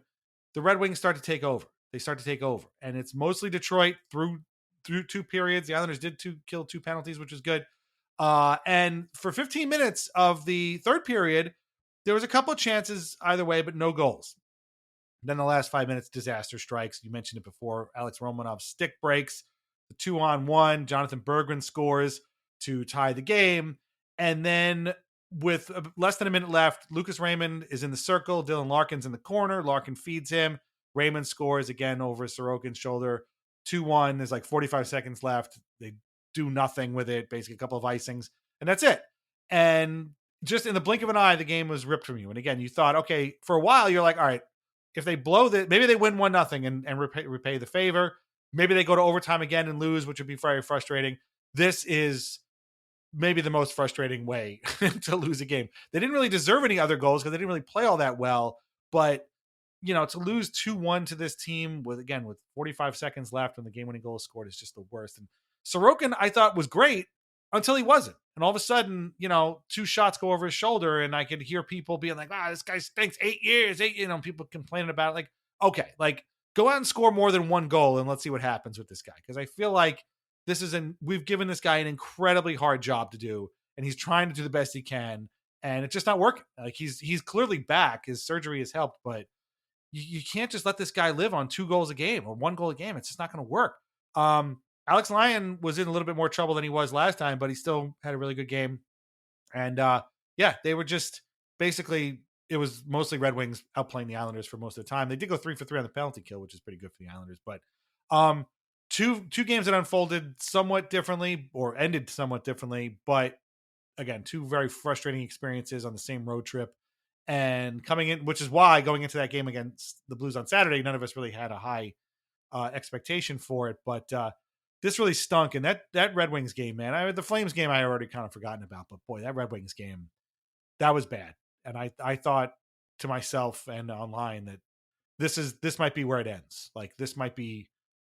the Red Wings start to take over. They start to take over, and it's mostly Detroit through 2 periods. The Islanders did kill 2 penalties, which is good. And for 15 minutes of the third period, there was a couple of chances either way, but no goals. Then the last 5 minutes, disaster strikes. You mentioned it before. Alex Romanov's stick breaks. The 2-on-1. Jonathan Berggren scores to tie the game. And then with less than a minute left, Lucas Raymond is in the circle. Dylan Larkin's in the corner. Larkin feeds him. Raymond scores again over Sorokin's shoulder. 2-1. There's like 45 seconds left. They do nothing with it. Basically, a couple of icings. And that's it. And just in the blink of an eye, the game was ripped from you. And again, you thought, okay, for a while, you're like, all right, if they blow that, maybe they win 1-0 and repay the favor. Maybe they go to overtime again and lose, which would be very frustrating. This is maybe the most frustrating way to lose a game. They didn't really deserve any other goals because they didn't really play all that well. But, to lose 2-1 to this team with 45 seconds left when the game-winning goal is scored is just the worst. And Sorokin, I thought, was great until he wasn't. And all of a sudden, 2 shots go over his shoulder, and I could hear people being like, this guy stinks, 8 years, people complaining about it. Like, okay, like, go out and score more than 1 goal, and let's see what happens with this guy. Because I feel like we've given this guy an incredibly hard job to do, and he's trying to do the best he can, and it's just not working. Like, he's clearly back. His surgery has helped, but you can't just let this guy live on 2 goals a game or 1 goal a game. It's just not going to work. Alex Lyon was in a little bit more trouble than he was last time, but he still had a really good game. And they were just basically, it was mostly Red Wings outplaying the Islanders for most of the time. They did go 3 for 3 on the penalty kill, which is pretty good for the Islanders. But two games that unfolded somewhat differently or ended somewhat differently. But again, 2 very frustrating experiences on the same road trip. And coming in, which is why going into that game against the Blues on Saturday, none of us really had a high expectation for it. But this really stunk. And that Red Wings game, man, the Flames game I already kind of forgotten about. But boy, that Red Wings game, that was bad. And I thought to myself and online that this might be where it ends. Like, this might be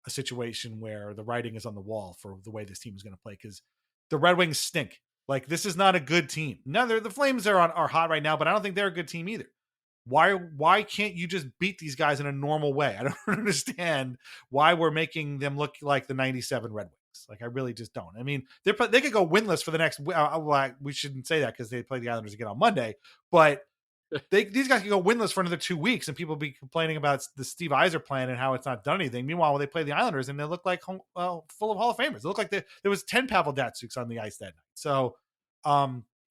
a situation where the writing is on the wall for the way this team is going to play, because the Red Wings stink. Like, this is not a good team. Now, the Flames are hot right now, but I don't think they're a good team either. Why can't you just beat these guys in a normal way? I don't understand why we're making them look like the 97 Red Wings. Like, I really just don't. I mean, they could go winless for the next, we shouldn't say that because they play the Islanders again on Monday, but these guys can go winless for another 2 weeks, and people be complaining about the Steve Yzer plan and how it's not done anything. Meanwhile, when they play the Islanders, and they look like full of Hall of Famers. They look like there was 10 Pavel Datsyuks on the ice that night. So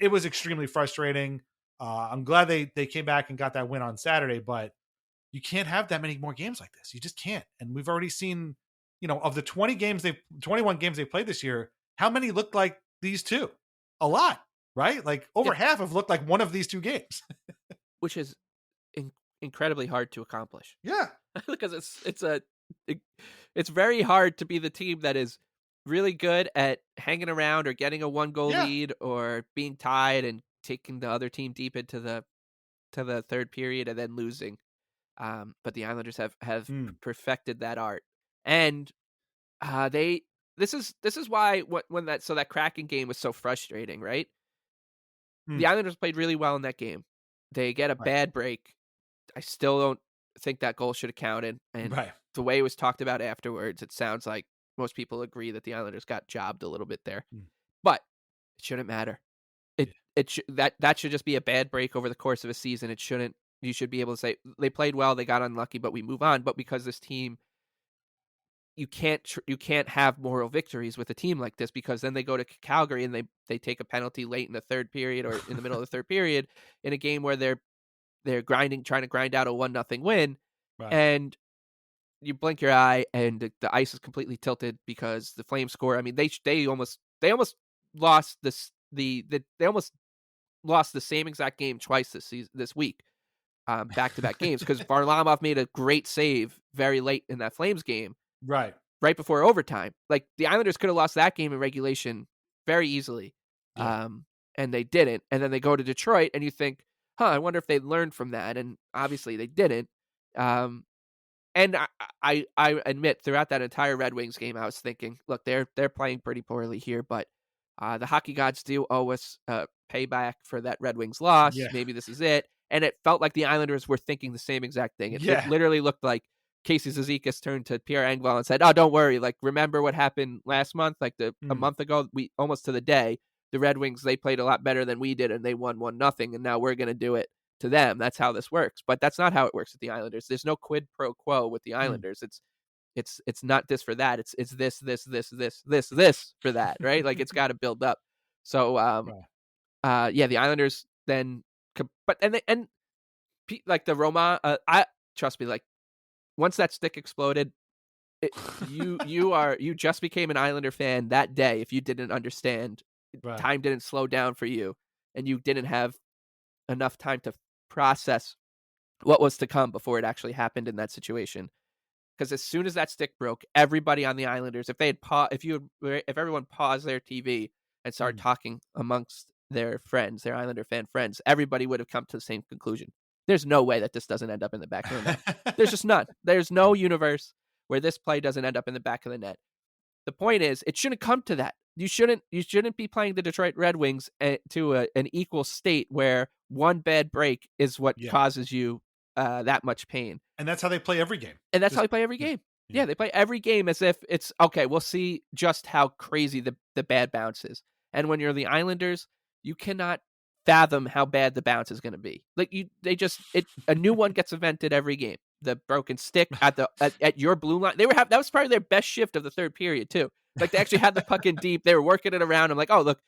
it was extremely frustrating. I'm glad they came back and got that win on Saturday, but you can't have that many more games like this. You just can't. And we've already seen, of the 21 games they played this year, how many looked like these 2? A lot, right? Like, over half have looked like one of these 2 games. Which is incredibly hard to accomplish. Yeah. Because it's very hard to be the team that is really good at hanging around or getting a 1-goal lead or being tied and taking the other team deep into the third period and then losing. But the Islanders have perfected that art. And this is why that Kraken game was so frustrating, right? The Islanders played really well in that game. They get a bad break. I still don't think that goal should have counted. And the way it was talked about afterwards, it sounds like most people agree that the Islanders got jobbed a little bit there. But it shouldn't matter. That should just be a bad break over the course of a season. It shouldn't. You should be able to say they played well, they got unlucky, but we move on. But because this team, you can't have moral victories with a team like this, because then they go to Calgary and they take a penalty late in the third period or in the middle of the third period in a game where they're trying to grind out a 1-0 win, Right. and you blink your eye and the ice is completely tilted because the Flames score. I mean, they almost lost they almost lost the same exact game twice this week, back-to-back games, because Varlamov made a great save very late in that Flames game, Right. right before overtime. Like, the Islanders could have lost that game in regulation very easily, Yeah. and they didn't. And then they go to Detroit, and you think, I wonder if they learned from that. And obviously they didn't. And I admit, throughout that entire Red Wings game, I was thinking, look, they're playing pretty poorly here, but the hockey gods do owe us payback for that Red Wings loss. Yeah. Maybe this is it. And it felt like the Islanders were thinking the same exact thing. It Yeah. literally looked like Casey Zizekas turned to Pierre Engvall and said, "Oh, don't worry. Like, remember what happened last month? Like a month ago, we almost to the day, the Red Wings, they played a lot better than we did, and they won 1-0, and now we're going to do it to them. That's how this works." But that's not how it works with the Islanders. There's no quid pro quo with the Islanders. It's not this for that. It's this for that, right? Like, it's got to build up. So the Islanders then, but like the Roma, I trust me, like, once that stick exploded, you just became an Islander fan that day. If you didn't understand, time didn't slow down for you, and you didn't have enough time to process what was to come before it actually happened in that situation. Because as soon as that stick broke, everybody on the Islanders, if everyone paused their TV and started talking amongst their friends, their Islander fan friends, everybody would have come to the same conclusion. There's no way that this doesn't end up in the back of the net. There's just not. There's no universe where this play doesn't end up in the back of the net. The point is, it shouldn't come to that. You shouldn't be playing the Detroit Red Wings to an equal state where one bad break is what causes you that much pain. And that's how they play every game. And that's how they play every game. Yeah, they play every game as if it's, okay, we'll see just how crazy the bad bounce is. And when you're the Islanders, you cannot fathom how bad the bounce is going to be. Like, a new one gets invented every game. The broken stick at your blue line. That was probably their best shift of the third period too. Like, they actually had the puck in deep. They were working it around. I'm like, oh, look,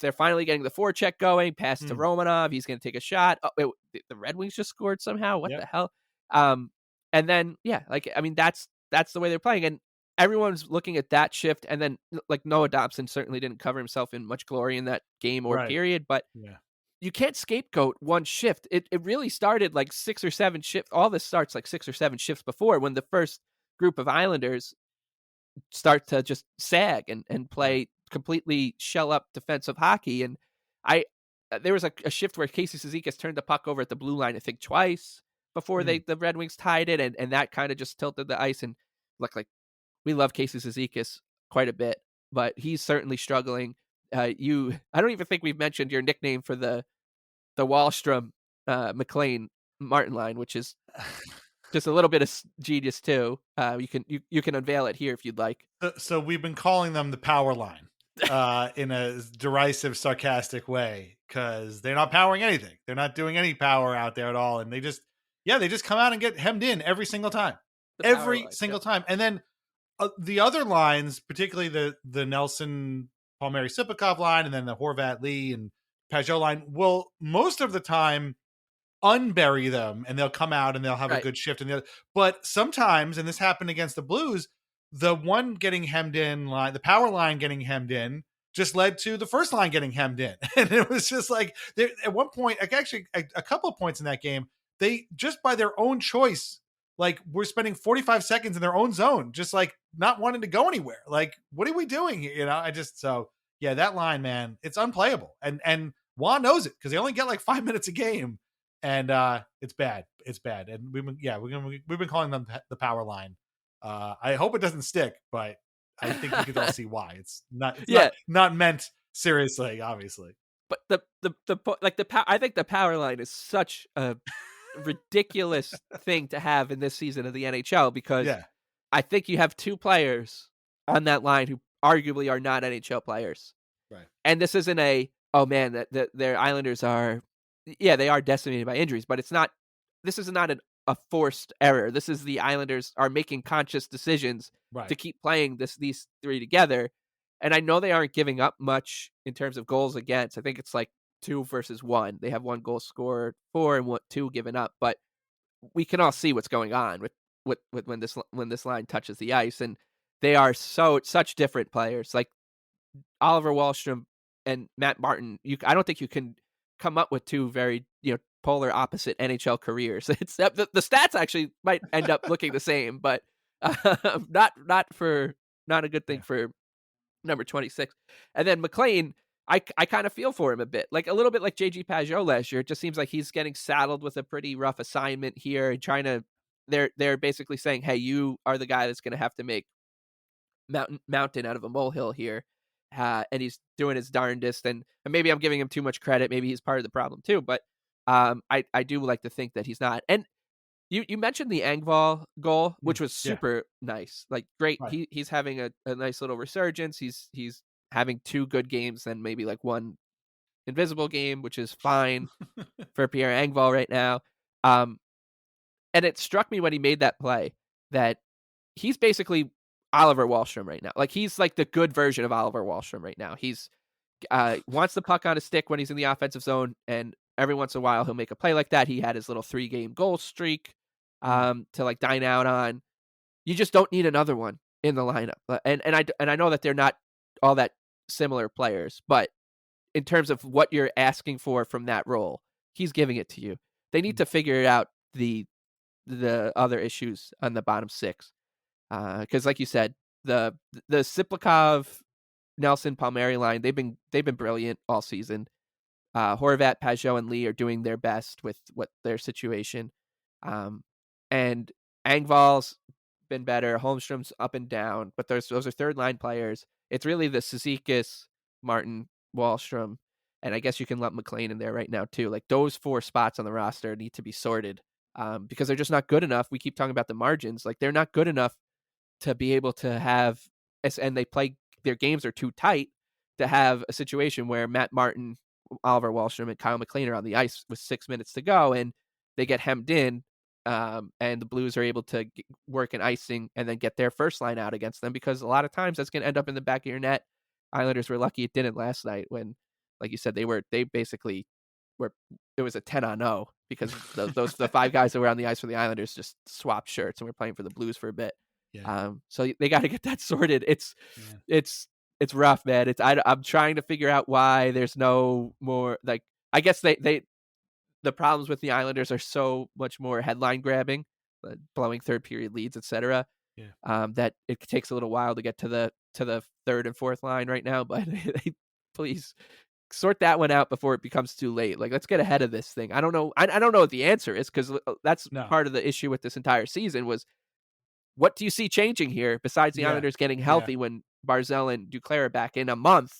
they're finally getting the forecheck going. Pass to Romanov. He's going to take a shot. Oh, the Red Wings just scored somehow. What the hell? And then, that's the way they're playing. And everyone's looking at that shift. And then, like, Noah Dobson certainly didn't cover himself in much glory in that game or period. But you can't scapegoat one shift. It really started like 6 or 7 shifts. All this starts like 6 or 7 shifts before, when the first group of Islanders start to just sag and play completely shell up defensive hockey. And there was a shift where Casey Zizekas turned the puck over at the blue line, I think twice, before the Red Wings tied it. And that kind of just tilted the ice. And look, like, we love Casey Zizekas quite a bit, but he's certainly struggling. I don't even think we've mentioned your nickname for the Wahlstrom McLean Martin line, which is just a little bit of genius too. You can unveil it here if you'd like. So we've been calling them the power line in a derisive, sarcastic way, because they're not powering anything. They're not doing any power out there at all, and they just come out and get hemmed in every single time, time. And then the other lines, particularly the Nelson, Palmieri, Sipikov line, and then the Horvat, Lee, and Pajot line, will most of the time unbury them, and they'll come out and they'll have a good shift. But sometimes, and this happened against the Blues, the one getting hemmed in line, the power line getting hemmed in, just led to the first line getting hemmed in. And it was just like, at one point, actually a couple of points in that game, they just by their own choice, like, we're spending 45 seconds in their own zone, just like not wanting to go anywhere. Like, what are we doing here? That line, man, it's unplayable. And Juan knows it, because they only get like 5 minutes a game. And it's bad. It's bad. And we've been calling them the power line. I hope it doesn't stick, but I think we could all see why. It's not meant seriously, obviously. But I think the power line is such a ridiculous thing to have in this season of the NHL, because I think you have 2 players on that line who arguably are not NHL players. Right. And this isn't their Islanders are, they are decimated by injuries, but this is not an a forced error. This is the Islanders are making conscious decisions Right. to keep playing these three together. And I know they aren't giving up much in terms of goals against. I think it's like 2 versus 1. They have 1 goal scored for and 2 given up, but we can all see what's going on with when this line touches the ice, and they are such different players. Like Oliver Wahlstrom and Matt Martin, I don't think you can come up with 2 very, polar opposite NHL careers. It's the stats actually might end up looking the same, but not a good thing for number 26. And then McLean, I kind of feel for him a bit, like a little bit like JG Pajot last year. It just seems like he's getting saddled with a pretty rough assignment here and trying to. They're basically saying, "Hey, you are the guy that's going to have to make mountain out of a molehill here," and he's doing his darndest. And maybe I'm giving him too much credit. Maybe he's part of the problem too. But I do like to think that he's not. And you mentioned the Engvall goal, which was super nice, like great. Right. He's having a nice little resurgence. He's having 2 good games and maybe like 1 invisible game, which is fine for Pierre Engvall right now. And it struck me when he made that play that he's basically Oliver Wahlstrom right now. Like he's like the good version of Oliver Wahlstrom right now. He's wants the puck on his stick when he's in the offensive zone, and every once in a while he'll make a play like that. He had his little 3-game goal streak to like dine out on. You just don't need another one in the lineup. And I know that they're not all that similar players, but in terms of what you're asking for from that role, he's giving it to you. They need to figure out the other issues on the bottom 6. Because like you said, the Siplikov, Nelson, Palmieri line, they've been brilliant all season. Horvat, Pajot, and Lee are doing their best with what their situation. And Engvall's been better. Holmstrom's up and down, but those are third line players. It's really the Cizikas, Martin, Wahlstrom, and I guess you can lump McLean in there right now too. Like those 4 spots on the roster need to be sorted because they're just not good enough. We keep talking about the margins. Like they're not good enough to be able to have, and their games are too tight to have a situation where Matt Martin, Oliver Wahlstrom, and Kyle McLean are on the ice with 6 minutes to go and they get hemmed in. And the Blues are able to work an icing and then get their first line out against them, because a lot of times that's going to end up in the back of your net. Islanders were lucky it didn't last night when, like you said, they basically were, it was a 10-on-0 because the 5 guys that were on the ice for the Islanders just swapped shirts and were playing for the Blues for a bit. Yeah. So they got to get that sorted. It's rough, man. I'm trying to figure out why there's no more, like, I guess the problems with the Islanders are so much more headline grabbing, blowing third period leads, etc. Yeah. That it takes a little while to get to the third and fourth line right now. But please sort that one out before it becomes too late. Like, let's get ahead of this thing. I don't know. I don't know what the answer is, because that's part of the issue with this entire season was, what do you see changing here besides the Islanders getting healthy when Barzal and Duclair are back in a month?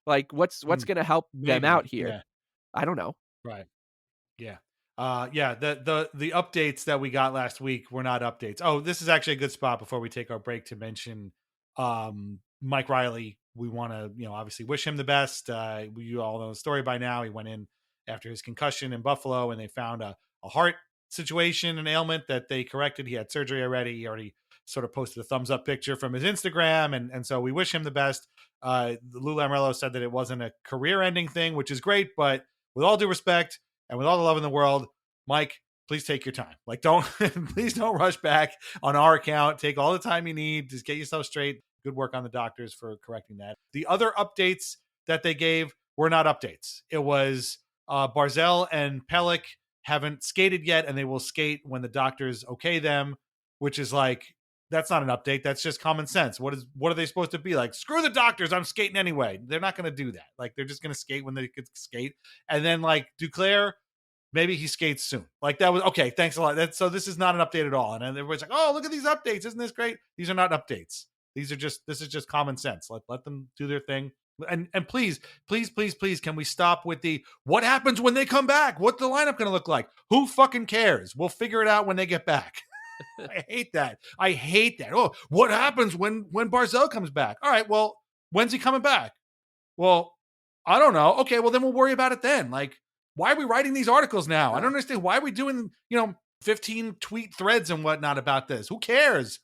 Like what's going to help them out here? Yeah. I don't know. Right. Yeah. The updates that we got last week were not updates. Oh, this is actually a good spot before we take our break to mention Mike Riley. We want to, obviously wish him the best. You all know the story by now. He went in after his concussion in Buffalo, and they found a heart situation, an ailment that they corrected. He had surgery already. He already sort of posted a thumbs up picture from his Instagram. And so we wish him the best. Lou Lamoriello said that it wasn't a career ending thing, which is great, but with all due respect and with all the love in the world, Mike, please take your time. Like, please don't rush back on our account. Take all the time you need. Just get yourself straight. Good work on the doctors for correcting that. The other updates that they gave were not updates. It was Barzal and Pelech haven't skated yet, and they will skate when the doctors okay them, which is like, that's not an update. That's just common sense. What are they supposed to be like? Screw the doctors, I'm skating anyway. They're not going to do that. Like, they're just going to skate when they could skate. And then like Duclair, maybe he skates soon. Like, that was okay. Thanks a lot. So this is not an update at all. And everybody's like, oh, look at these updates. Isn't this great? These are not updates. This is just common sense. Let them do their thing. And please, can we stop with the, what happens when they come back? What's the lineup going to look like? Who fucking cares? We'll figure it out when they get back. I hate that. Oh, what happens when Barzal comes back? All right, well, when's he coming back? Well, I don't know. Okay, well, then we'll worry about it then. Like, why are we writing these articles now? I don't understand. Why are we doing, 15 tweet threads and whatnot about this. Who cares?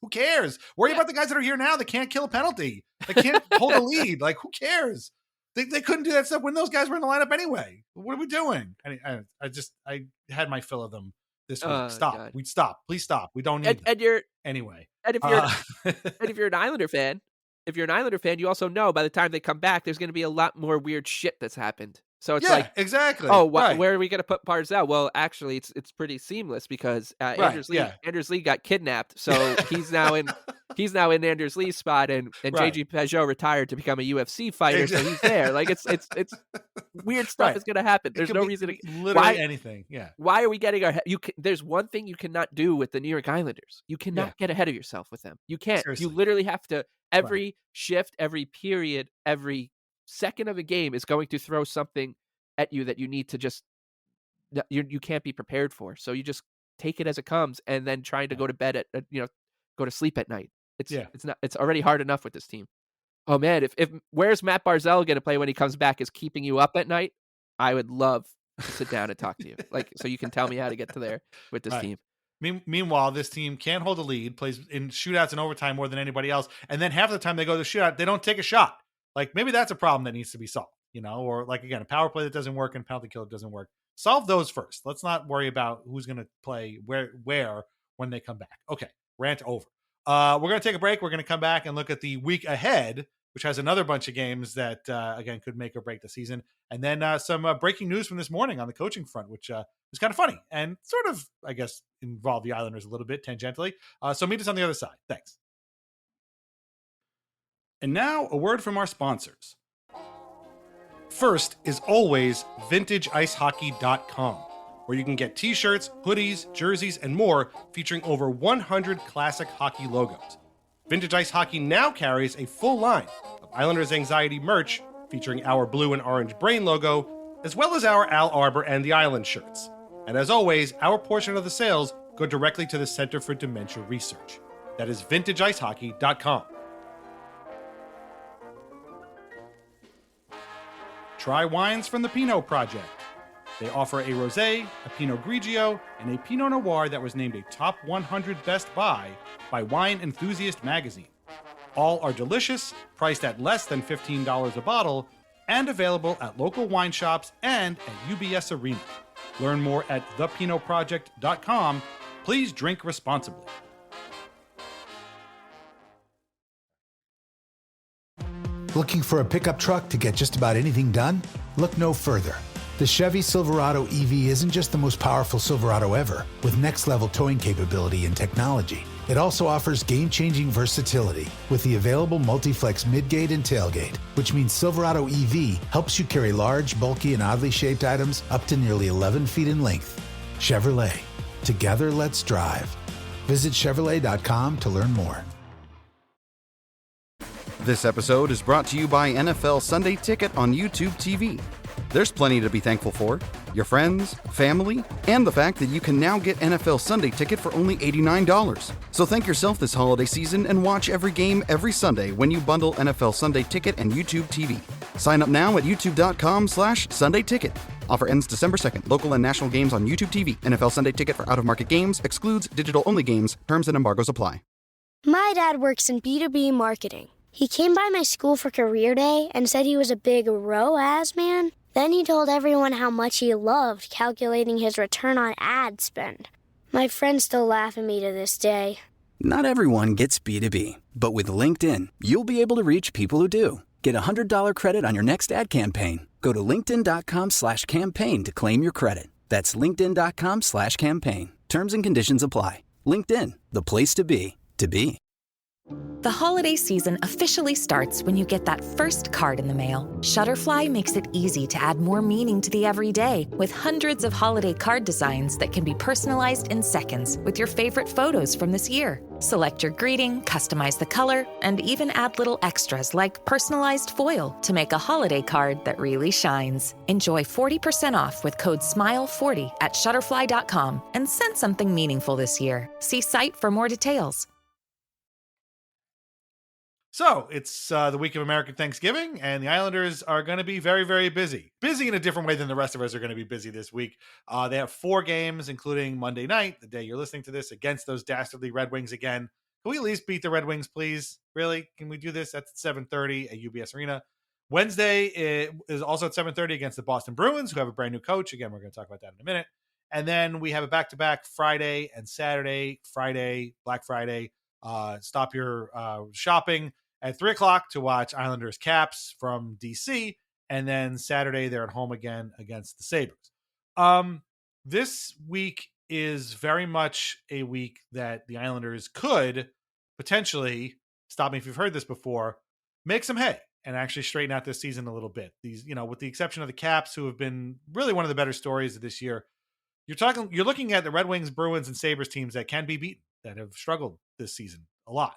Worry about the guys that are here now that can't kill a penalty. They can't hold a lead. Like, who cares? They couldn't do that stuff when those guys were in the lineup anyway. What are we doing? I had my fill of them this week. Stop. God. We'd stop. Please stop. We don't need them. Anyway. And if you're an Islander fan, you also know by the time they come back, there's going to be a lot more weird shit that's happened. So it's exactly. Oh, where are we going to put Barzal? Well, actually, it's pretty seamless because Anders Lee got kidnapped, so he's now in Anders Lee's spot, and JG Peugeot retired to become a UFC fighter, so he's there. Like it's weird stuff is going to happen. There's no reason to literally anything. Yeah. Why are we getting our? There's one thing you cannot do with the New York Islanders. You cannot get ahead of yourself with them. You can't. Seriously. You literally have to. Every shift, every period, every second of a game is going to throw something at you that you need to just you can't be prepared for. So you just take it as it comes, and then trying to go to bed go to sleep at night. It's already hard enough with this team. Oh man, if where's Matt Barzal going to play when he comes back is keeping you up at night, I would love to sit down and talk to you, like so you can tell me how to get to there with this team. Meanwhile, this team can't hold a lead, plays in shootouts and overtime more than anybody else, and then half the time they go to the shootout, they don't take a shot. Like, maybe that's a problem that needs to be solved, or like, again, a power play that doesn't work and penalty kill that doesn't work. Solve those first. Let's not worry about who's going to play where when they come back. Okay, rant over. We're going to take a break. We're going to come back and look at the week ahead, which has another bunch of games that, again, could make or break the season. And then some breaking news from this morning on the coaching front, which is kind of funny and sort of, I guess, involve the Islanders a little bit tangentially. So meet us on the other side. Thanks. And now a word from our sponsors. First is always VintageIceHockey.com, where you can get t-shirts, hoodies, jerseys, and more featuring over 100 classic hockey logos. Vintage Ice Hockey now carries a full line of Islanders Anxiety merch featuring our blue and orange brain logo, as well as our Al Arbor and the Island shirts. And as always, our portion of the sales go directly to the Center for Dementia Research. That is VintageIceHockey.com. Try wines from the Pinot Project. They offer a Rosé, a Pinot Grigio, and a Pinot Noir that was named a Top 100 Best Buy by Wine Enthusiast magazine. All are delicious, priced at less than $15 a bottle, and available at local wine shops and at UBS Arena. Learn more at thepinotproject.com. Please drink responsibly. Looking for a pickup truck to get just about anything done? Look no further. The Chevy Silverado EV isn't just the most powerful Silverado ever, with next-level towing capability and technology. It also offers game-changing versatility with the available multi-flex midgate and tailgate, which means Silverado EV helps you carry large, bulky, and oddly shaped items up to nearly 11 feet in length. Chevrolet. Together, let's drive. Visit Chevrolet.com to learn more. This episode is brought to you by NFL Sunday Ticket on YouTube TV. There's plenty to be thankful for. Your friends, family, and the fact that you can now get NFL Sunday Ticket for only $89. So thank yourself this holiday season and watch every game every Sunday when you bundle NFL Sunday Ticket and YouTube TV. Sign up now at youtube.com/Sunday Ticket. Offer ends December 2nd. Local and national games on YouTube TV. NFL Sunday Ticket for out-of-market games. Excludes digital-only games. Terms and embargoes apply. My dad works in B2B marketing. He came by my school for career day and said he was a big ROAS man. Then he told everyone how much he loved calculating his return on ad spend. My friends still laugh at me to this day. Not everyone gets B2B, but with LinkedIn, you'll be able to reach people who do. Get a $100 credit on your next ad campaign. Go to linkedin.com/campaign to claim your credit. That's linkedin.com/campaign. Terms and conditions apply. LinkedIn, the place to be, to be. The holiday season officially starts when you get that first card in the mail. Shutterfly makes it easy to add more meaning to the everyday with hundreds of holiday card designs that can be personalized in seconds with your favorite photos from this year. Select your greeting, customize the color, and even add little extras like personalized foil to make a holiday card that really shines. Enjoy 40% off with code SMILE40 at Shutterfly.com and send something meaningful this year. See site for more details. So it's the week of American Thanksgiving, and the Islanders are going to be very, very busy. Busy in a different way than the rest of us are going to be busy this week. They have 4 games, including Monday night, the day you're listening to this, against those dastardly Red Wings again. Can we at least beat the Red Wings, please? Really? Can we do this? That's at 7:30 at UBS Arena. Wednesday is also at 7:30 against the Boston Bruins, who have a brand new coach. Again, we're going to talk about that in a minute. And then we have a back-to-back Friday and Saturday. Friday, Black Friday. Stop your shopping at 3:00 to watch Islanders Caps from DC. And then Saturday, they're at home again against the Sabres. This week is very much a week that the Islanders could potentially, stop me if you've heard this before, make some hay and actually straighten out this season a little bit. These, with the exception of the Caps, who have been really one of the better stories of this year, you're looking at the Red Wings, Bruins, and Sabres teams that can be beaten, that have struggled this season a lot.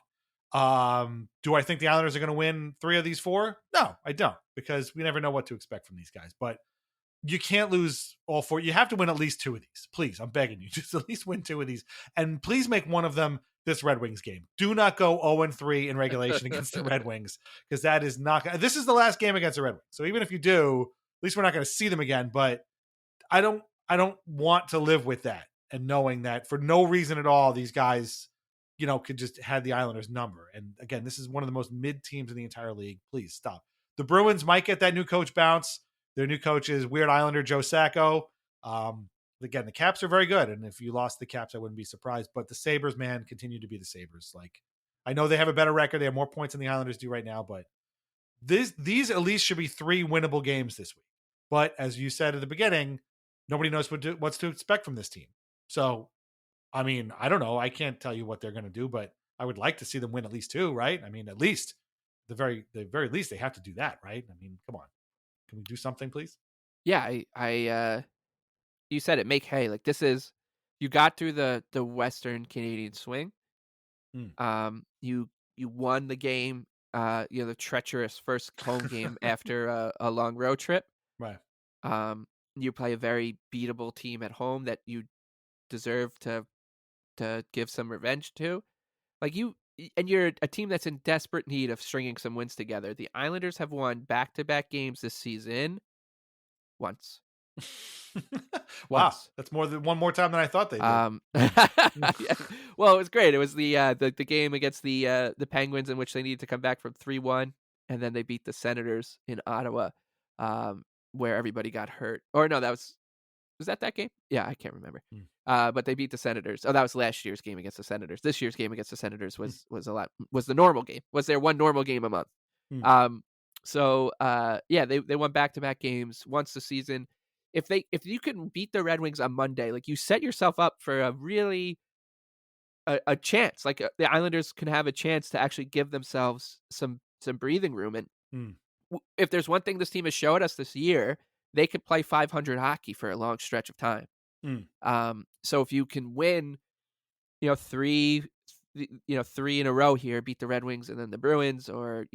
Do I think the Islanders are going to win 3 of these 4? No, I don't, because we never know what to expect from these guys. But you can't lose all 4. You have to win at least 2 of these. Please, I'm begging you. Just at least win 2 of these. And please make one of them this Red Wings game. Do not go 0-3 in regulation against the Red Wings, because that is not – this is the last game against the Red Wings. So even if you do, at least we're not going to see them again. But I don't want to live with that, and knowing that for no reason at all, these guys – could just have the Islanders number. And again, this is one of the most mid teams in the entire league. Please stop. The Bruins might get that new coach bounce. Their new coach is Weird Islander Joe Sacco. Again, the Caps are very good. And if you lost the Caps, I wouldn't be surprised. But the Sabres, man, continue to be the Sabres. Like, I know they have a better record. They have more points than the Islanders do right now. But these at least should be 3 winnable games this week. But as you said at the beginning, nobody knows what's to expect from this team. So, I mean, I don't know. I can't tell you what they're going to do, but I would like to see them win at least 2, right? I mean, at least the very least they have to do that, right? I mean, come on. Can we do something, please? Yeah, I you said it, make hay. Like, this is, you got through the Western Canadian swing. You won the game, the treacherous first home game after a long road trip. Right. You play a very beatable team at home that you deserve to give some revenge to. Like, you're a team that's in desperate need of stringing some wins together. The Islanders have won back-to-back games this season once. Wow, that's more than one more time than I thought they did. Yeah. Well, it was great. It was the game against the Penguins, in which they needed to come back from 3-1, and then they beat the Senators in Ottawa, where everybody got hurt. Or no, was that game? Yeah, I can't remember. But they beat the Senators. Oh, that was last year's game against the Senators. This year's game against the Senators was the normal game. Was there one normal game a month? So they won back-to-back games once the season. If you can beat the Red Wings on Monday, like, you set yourself up for a really a chance. Like, the Islanders can have a chance to actually give themselves some breathing room. And if there's one thing this team has showed us this year, they could play 500 hockey for a long stretch of time. So if you can win, 3 in a row here, beat the Red Wings and then the Bruins, or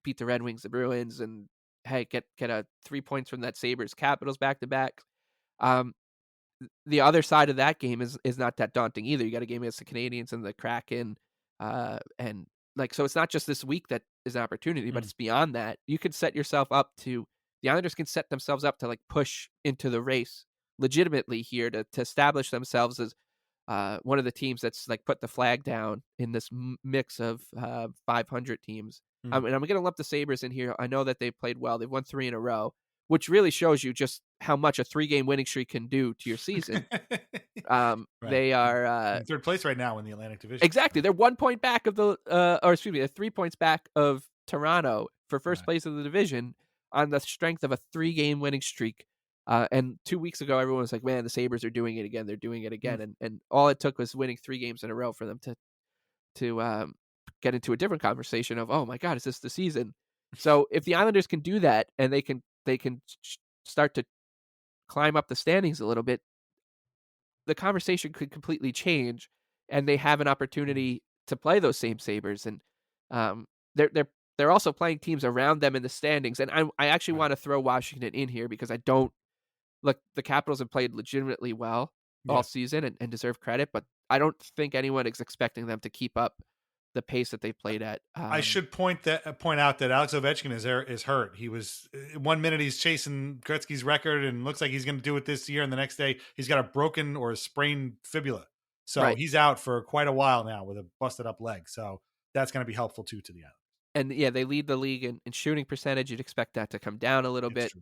beat the Red Wings, the Bruins, and hey, get a 3 points from that Sabres Capitals back to back. The other side of that game is not that daunting either. You got a game against the Canadiens and the Kraken, and so it's not just this week that is an opportunity, but it's beyond that. You can set yourself up to. The Islanders can set themselves up to push into the race legitimately here to establish themselves as one of the teams that's put the flag down in this mix of 500 teams. And I'm going to lump the Sabres in here. I know that they've played well. They've won 3 in a row, which really shows you just how much a 3-game winning streak can do to your season. Right. They are in 3rd place right now in the Atlantic Division. Exactly. They're 1 point back of they're 3 points back of Toronto for first place of the division, on the strength of a 3-game winning streak. And 2 weeks ago, everyone was like, man, the Sabres are doing it again. They're doing it again. And all it took was winning 3 games in a row for them to get into a different conversation of, oh my God, is this the season? So if the Islanders can do that, and they can start to climb up the standings a little bit, the conversation could completely change, and they have an opportunity to play those same Sabres. And they're also playing teams around them in the standings. And I actually want to throw Washington in here, because I don't look, the Capitals have played legitimately well all season and deserve credit, but I don't think anyone is expecting them to keep up the pace that they played at. I should point out that Alex Ovechkin is hurt. He was 1 minute he's chasing Gretzky's record and looks like he's going to do it this year, and the next day he's got a broken or a sprained fibula. So he's out for quite a while now with a busted up leg. So that's going to be helpful too to the Islanders. And yeah, they lead the league in shooting percentage. You'd expect that to come down a little bit.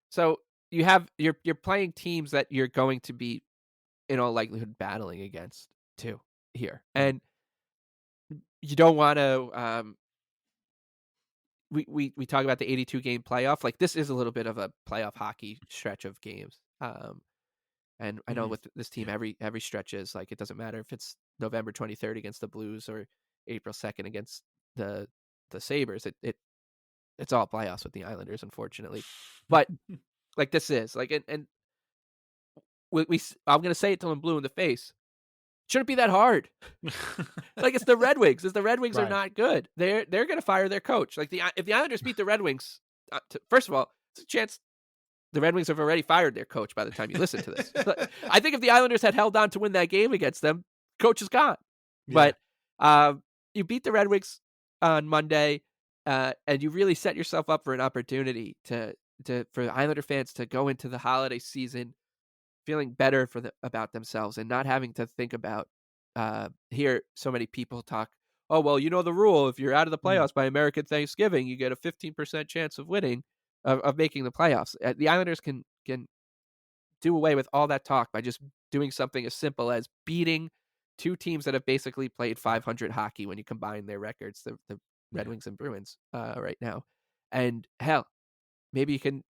So you're playing teams that you're going to be in all likelihood battling against too here. And you don't want to we talk about the 82 game playoff. Like, this is a little bit of a playoff hockey stretch of games. And I know with this team, every stretch is like, it doesn't matter if it's November 23rd against the Blues or April 2nd against the Sabres. It's all playoffs with the Islanders, unfortunately. But like, this is like, and I'm gonna say it till I'm blue in the face. Shouldn't be that hard. Like, it's the Red Wings. The Red Wings are not good. They're gonna fire their coach. Like, if the Islanders beat the Red Wings, first of all, it's a chance the Red Wings have already fired their coach by the time you listen to this. I think if the Islanders had held on to win that game against them, coach is gone. Yeah. But you beat the Red Wings on Monday, and you really set yourself up for an opportunity for Islander fans to go into the holiday season feeling better about themselves and not having to think about hear so many people talk. Oh, well, you know the rule. If you're out of the playoffs by American Thanksgiving, you get a 15% chance of winning. Of making the playoffs. The Islanders can do away with all that talk by just doing something as simple as beating two teams that have basically played 500 hockey when you combine their records, the Red Wings and Bruins right now. And hell, maybe you can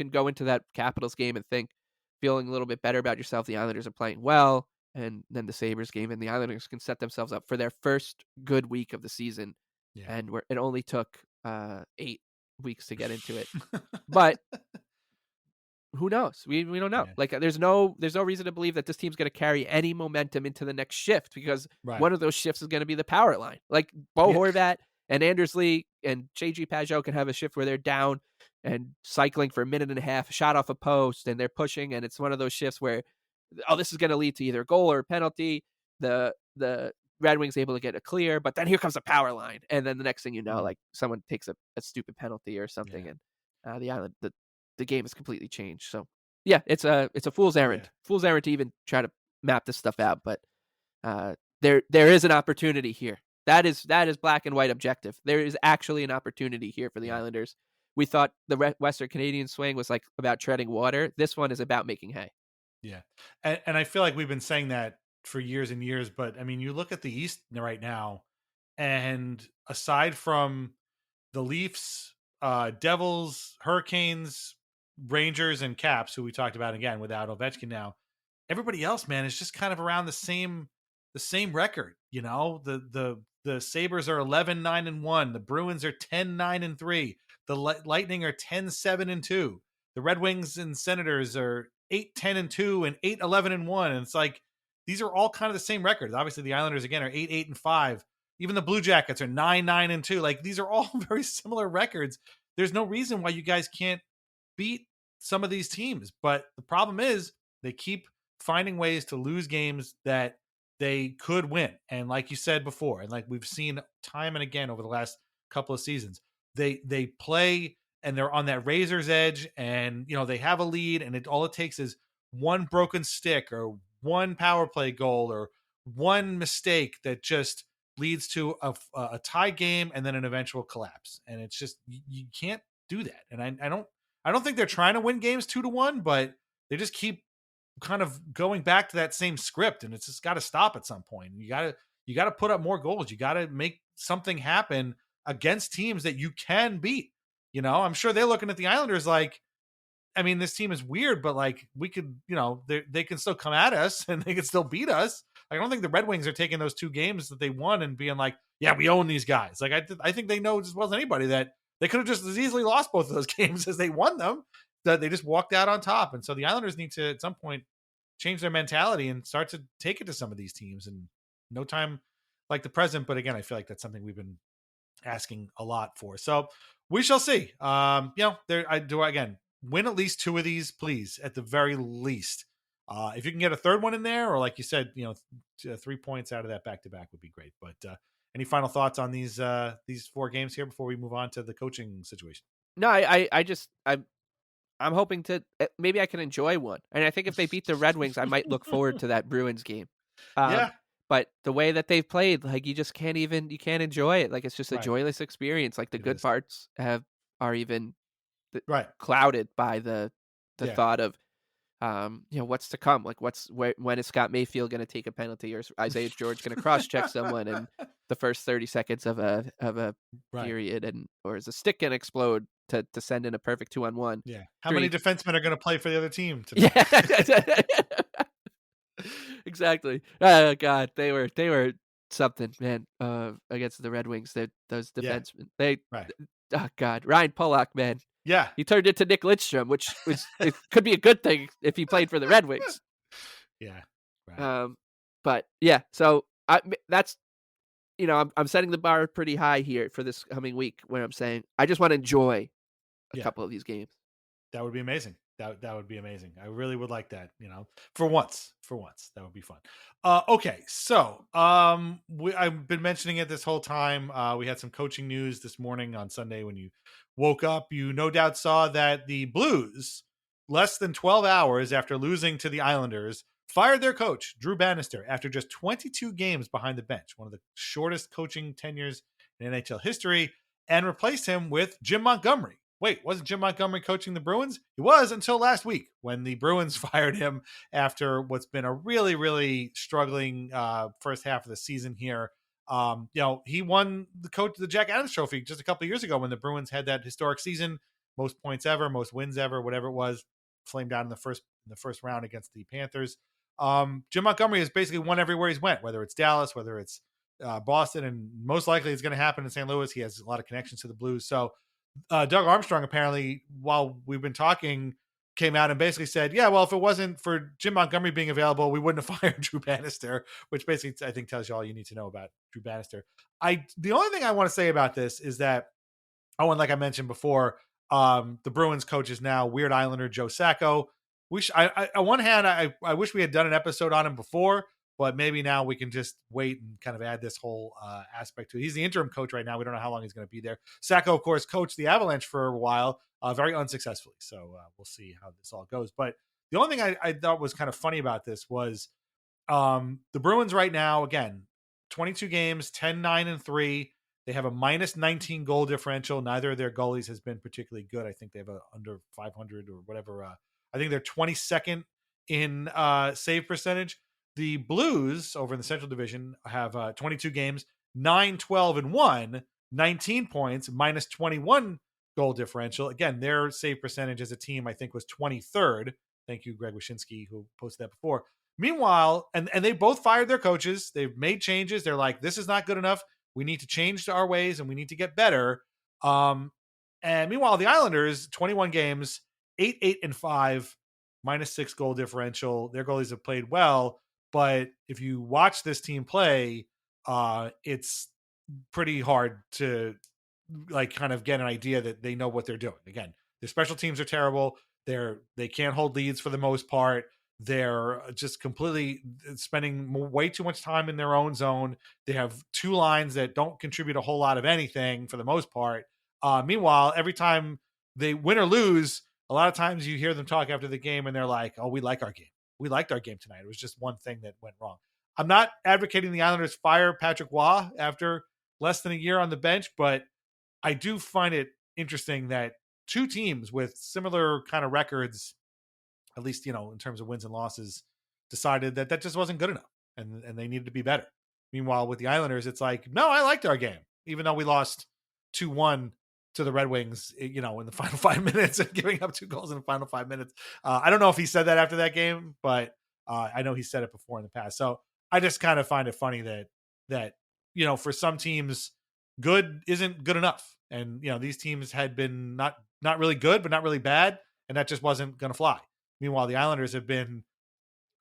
go into that Capitals game and feeling a little bit better about yourself. The Islanders are playing well, and then the Sabres game, and the Islanders can set themselves up for their first good week of the season. Yeah. And it only took 8 weeks to get into it, but who knows? We don't know. Yeah. Like, there's no reason to believe that this team's going to carry any momentum into the next shift, because one of those shifts is going to be the power line. Like, Bo Horvat and Anders Lee and JG Pageau can have a shift where they're down and cycling for a minute and a half, shot off a post, and they're pushing, and it's one of those shifts where, this is going to lead to either a goal or a penalty. The Red Wings able to get a clear, but then here comes a power line, and then the next thing you know, like, someone takes a stupid penalty or something, and the game is completely changed. So yeah, it's a fool's errand, to even try to map this stuff out. But there is an opportunity here. That is black and white objective. There is actually an opportunity here for the Islanders. We thought the Western Canadian swing was like about treading water. This one is about making hay. Yeah, and I feel like we've been saying that for years and years, but I mean, you look at the East right now, and aside from the Leafs, Devils, Hurricanes, Rangers, and Caps, who we talked about again without Ovechkin now, everybody else, man, is just kind of around the same record. You know, the Sabres are 11-9-1, the Bruins are 10-9-3, the Lightning are 10-7-2, the Red Wings and Senators are 8-10-2 and 8-11-1, and it's like, these are all kind of the same records. Obviously, the Islanders, again, are 8-8-5. Even the Blue Jackets are 9-9-2. Like, these are all very similar records. There's no reason why you guys can't beat some of these teams. But the problem is, they keep finding ways to lose games that they could win. And like you said before, and like we've seen time and again over the last couple of seasons, they play and they're on that razor's edge, and, you know, they have a lead, and all it takes is one broken stick or one power play goal or one mistake that just leads to a tie game and then an eventual collapse. And it's just, you can't do that. And I don't think they're trying to win games 2-1, but they just keep kind of going back to that same script, and it's just got to stop at some point. You got to put up more goals. You got to make something happen against teams that you can beat. You know, I'm sure they're looking at the Islanders like, I mean, this team is weird, but like, we could, you know, they can still come at us and they can still beat us. I don't think the Red Wings are taking those 2 games that they won and being like, yeah, we own these guys. Like, I think they know as well as anybody that they could have just as easily lost both of those games as they won them, that they just walked out on top. And so the Islanders need to, at some point, change their mentality and start to take it to some of these teams. And no time like the present. But again, I feel like that's something we've been asking a lot for. So we shall see. You know, again, win at least 2 of these, please, at the very least. If you can get a third one in there, or like you said, 3 points out of that back-to-back would be great. But any final thoughts on these 4 games here before we move on to the coaching situation? No, I'm hoping to maybe I can enjoy one, and I think if they beat the Red Wings, I might look forward to that Bruins game. Yeah. But the way that they've played, like you just can't enjoy it. Like it's just a Right. joyless experience. Like the good parts are even right clouded by the thought of what's to come. Like when is Scott Mayfield going to take a penalty, or is Isaiah George going to cross check someone in the first 30 seconds of a period, or is a stick going to explode to send in a perfect 2-on-1? Yeah. How many defensemen are going to play for the other team today? Yeah. Exactly. Oh God, they were something, man. Against the Red Wings, those defensemen. Oh God, Ryan Pulock, man. Yeah, he turned into Nick Lidstrom, which it could be a good thing if he played for the Red Wings. Yeah. Right. But yeah, so that's I'm setting the bar pretty high here for this coming week, where I'm saying I just want to enjoy a couple of these games. That would be amazing. That would be amazing. I really would like that, for once, that would be fun. Okay. So, I've been mentioning it this whole time. We had some coaching news this morning on Sunday. When you woke up, you no doubt saw that the Blues, less than 12 hours after losing to the Islanders, fired their coach, Drew Bannister, after just 22 games behind the bench, one of the shortest coaching tenures in NHL history, and replaced him with Jim Montgomery. Wait, wasn't Jim Montgomery coaching the Bruins? He was until last week, when the Bruins fired him after what's been a really, really struggling first half of the season here. He won the Jack Adams Trophy just a couple of years ago when the Bruins had that historic season, most points ever, most wins ever, whatever it was, flamed out in the first round against the Panthers. Jim Montgomery has basically won everywhere he's went, whether it's Dallas, whether it's Boston, and most likely it's going to happen in St. Louis. He has a lot of connections to the Blues. So Doug Armstrong, apparently, while we've been talking, came out and basically said, yeah, well, if it wasn't for Jim Montgomery being available, we wouldn't have fired Drew Bannister, which basically I think tells you all you need to know about Drew Bannister. The only thing I want to say about this is that, and like I mentioned before, the Bruins coach is now Weird Islander Joe Sacco. On one hand, I wish we had done an episode on him before, but maybe now we can just wait and kind of add this whole aspect to it. He's the interim coach right now. We don't know how long he's going to be there. Sacco, of course, coached the Avalanche for a while, very unsuccessfly. So we'll see how this all goes. But the only thing I thought was kind of funny about this was the Bruins right now, again, 22 games, 10-9-3. They have a minus 19 goal differential. Neither of their goalies has been particularly good. I think they have a under 500 or whatever. I think they're 22nd in save percentage. The Blues over in the Central Division have 22 games, 9-12-1, 19 points, minus 21 goal differential. Again, their save percentage as a team, I think, was 23rd. Thank you, Greg Wyshynski, who posted that before. Meanwhile, and they both fired their coaches. They've made changes. They're like, this is not good enough. We need to change our ways and we need to get better. And meanwhile, the Islanders, 21 games, 8-5, minus 6 goal differential. Their goalies have played well. But if you watch this team play, it's pretty hard to kind of get an idea that they know what they're doing. Again, their special teams are terrible. They can't hold leads for the most part. They're just completely spending way too much time in their own zone. They have 2 lines that don't contribute a whole lot of anything for the most part. Meanwhile, every time they win or lose, a lot of times you hear them talk after the game and they're like, oh, we like our game. We liked our game tonight. It was just one thing that went wrong. I'm not advocating the Islanders fire Patrick Waugh after less than a year on the bench, but I do find it interesting that 2 teams with similar kind of records, at least, in terms of wins and losses, decided that just wasn't good enough and they needed to be better. Meanwhile, with the Islanders, it's like, no, I liked our game, even though we lost 2-1 to the Red Wings, in the final 5 minutes and giving up 2 goals in the final 5 minutes. I don't know if he said that after that game, but I know he said it before in the past. So I just kind of find it funny that for some teams, good isn't good enough. And, these teams had been not really good, but not really bad. And that just wasn't going to fly. Meanwhile, the Islanders have been,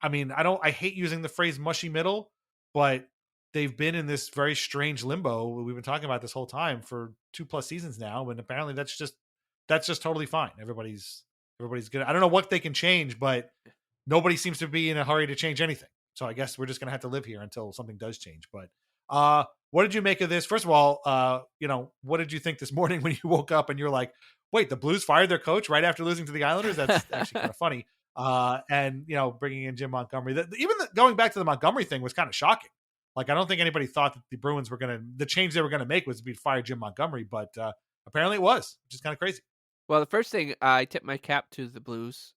I hate using the phrase mushy middle, but they've been in this very strange limbo. We've been talking about this whole time for 2+ seasons now. And apparently that's just totally fine. Everybody's good. I don't know what they can change, but nobody seems to be in a hurry to change anything. So I guess we're just going to have to live here until something does change. But what did you make of this? First of all, what did you think this morning when you woke up and you're like, wait, the Blues fired their coach right after losing to the Islanders? That's actually kind of funny. And bringing in Jim Montgomery, going back to the Montgomery thing was kind of shocking. Like, I don't think anybody thought that the Bruins the change they were going to make was to be fire Jim Montgomery, but apparently it was, which is kind of crazy. Well, the first thing, I tip my cap to the Blues,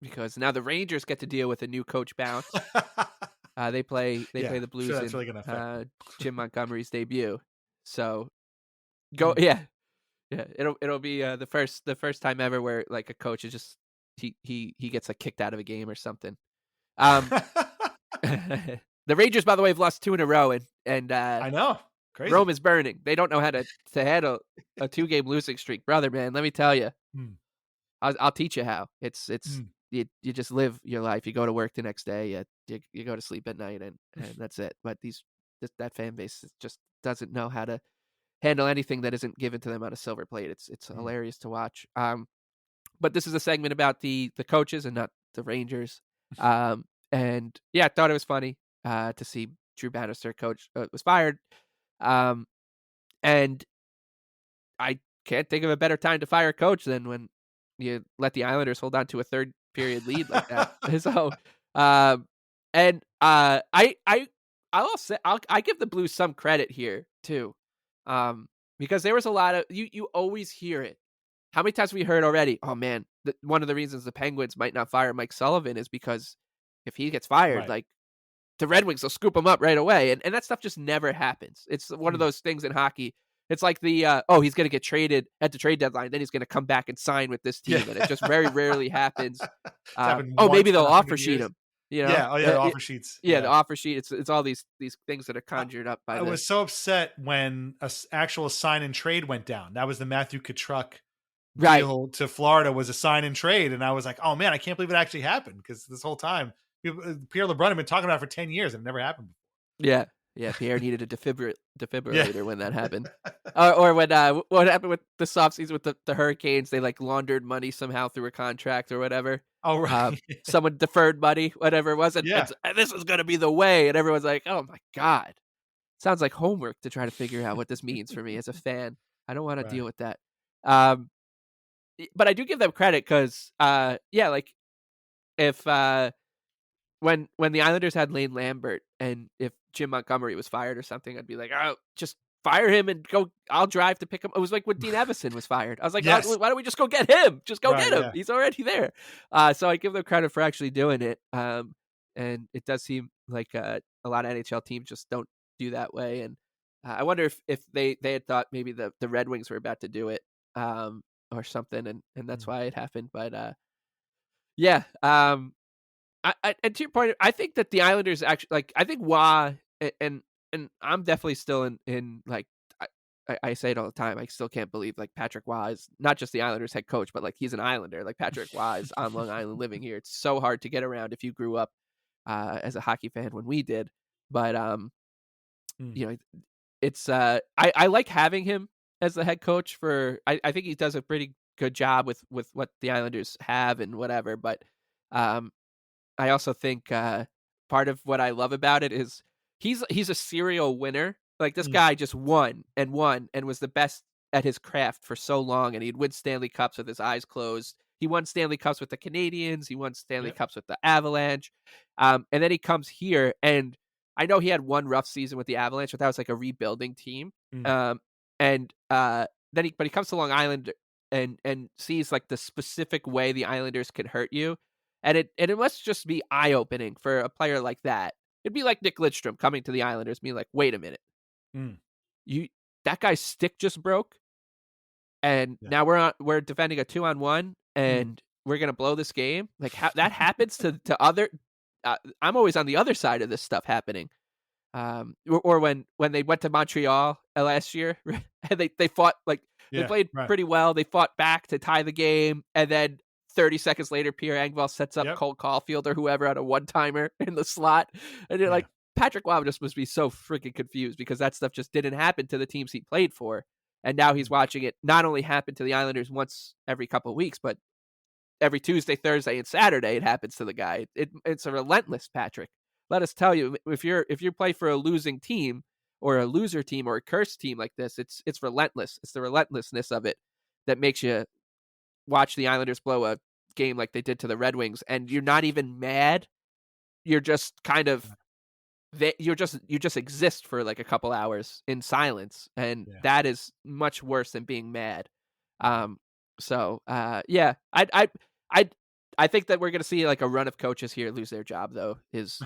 because now the Rangers get to deal with a new coach bounce. They play the Blues in really Jim Montgomery's debut. So it'll be the first time ever where like a coach is just he gets like kicked out of a game or something. The Rangers, by the way, have lost 2 in a row, and I know, crazy. Rome is burning. They don't know how to handle a 2-game losing streak, brother. Man, let me tell you, I'll teach you how. It's you just live your life. You go to work the next day. You go to sleep at night, and that's it. But that fan base just doesn't know how to handle anything that isn't given to them on a silver plate. It's hilarious to watch. But this is a segment about the coaches and not the Rangers. And yeah, I thought it was funny to see Drew Bannister coach was fired. And I can't think of a better time to fire a coach than when you let the Islanders hold on to a third period lead like that. So, and I'll give the Blues some credit here too. Because there was a lot of, you always hear it. How many times have we heard already? Oh man, one of the reasons the Penguins might not fire Mike Sullivan is because if he gets fired, like the Red Wings will scoop him up right away. And that stuff just never happens. It's one of those things in hockey. It's like he's going to get traded at the trade deadline. Then he's going to come back and sign with this team. And it just very rarely happens. Maybe they'll offer sheet him. The offer sheets. The offer sheet. It's all these things that are conjured up by. I was so upset when an actual sign and trade went down. That was the Matthew Tkachuk deal to Florida was a sign and trade, and I was like, oh man, I can't believe it actually happened, because this whole time Pierre LeBrun had been talking about it for 10 years and it never happened before. Yeah, Pierre needed a defibrillator when that happened. Or when what happened with the soft season with the Hurricanes, they like laundered money somehow through a contract or whatever. Oh, right. Someone deferred money, whatever it was. And this is going to be the way. And everyone's like, oh my God. Sounds like homework to try to figure out what this means for me as a fan. I don't want to deal with that. But I do give them credit because, like if when the Islanders had Lane Lambert and if Jim Montgomery was fired or something, I'd be like, oh, just fire him and go. I'll drive to pick him. It was like when Dean Evison was fired. I was like, why don't we just go get him? Just go get him. Yeah. He's already there. So I give them credit for actually doing it. And it does seem like a lot of NHL teams just don't do that way. And I wonder if they had thought maybe the Red Wings were about to do it or something, and that's why it happened. But and to your point, I think that the Islanders actually I think Wah and I'm definitely still in like I say it all the time. I still can't believe like Patrick Wah is not just the Islanders head coach, but like he's an Islander. Like Patrick Wah is on Long Island living here. It's so hard to get around if you grew up as a hockey fan when we did. But it's I like having him as the head coach for. I think he does a pretty good job with what the Islanders have and whatever. But I also think part of what I love about it is he's a serial winner. Like this guy just won and was the best at his craft for so long, and he'd win Stanley Cups with his eyes closed. He won Stanley Cups with the Canadiens. He won Stanley Cups with the Avalanche. And then he comes here, and I know he had one rough season with the Avalanche, but that was like a rebuilding team. But he comes to Long Island and sees like the specific way the Islanders can hurt you. And it must just be eye-opening for a player like that. It'd be like Nick Lidstrom coming to the Islanders being like, wait a minute. That guy's stick just broke. And now we're defending a 2-on-1 and we're going to blow this game. Like how that happens to other I'm always on the other side of this stuff happening. Or when they went to Montreal last year and they fought they played pretty well. They fought back to tie the game, and then 30 seconds later, Pierre Engvall sets up Cole Caulfield or whoever on a one-timer in the slot. And you're like, Patrick Waugh just must be so freaking confused because that stuff just didn't happen to the teams he played for. And now he's watching it not only happen to the Islanders once every couple of weeks, but every Tuesday, Thursday, and Saturday it happens to the guy. It's a relentless, Patrick. Let us tell you, if you play for a losing team or a loser team or a cursed team like this, it's relentless. It's the relentlessness of it that makes you watch the Islanders blow a game like they did to the Red Wings, and you're not even mad. You're just kind of you just exist for like a couple hours in silence, and that is much worse than being mad. Yeah, I think that we're gonna see like a run of coaches here lose their job, though. Is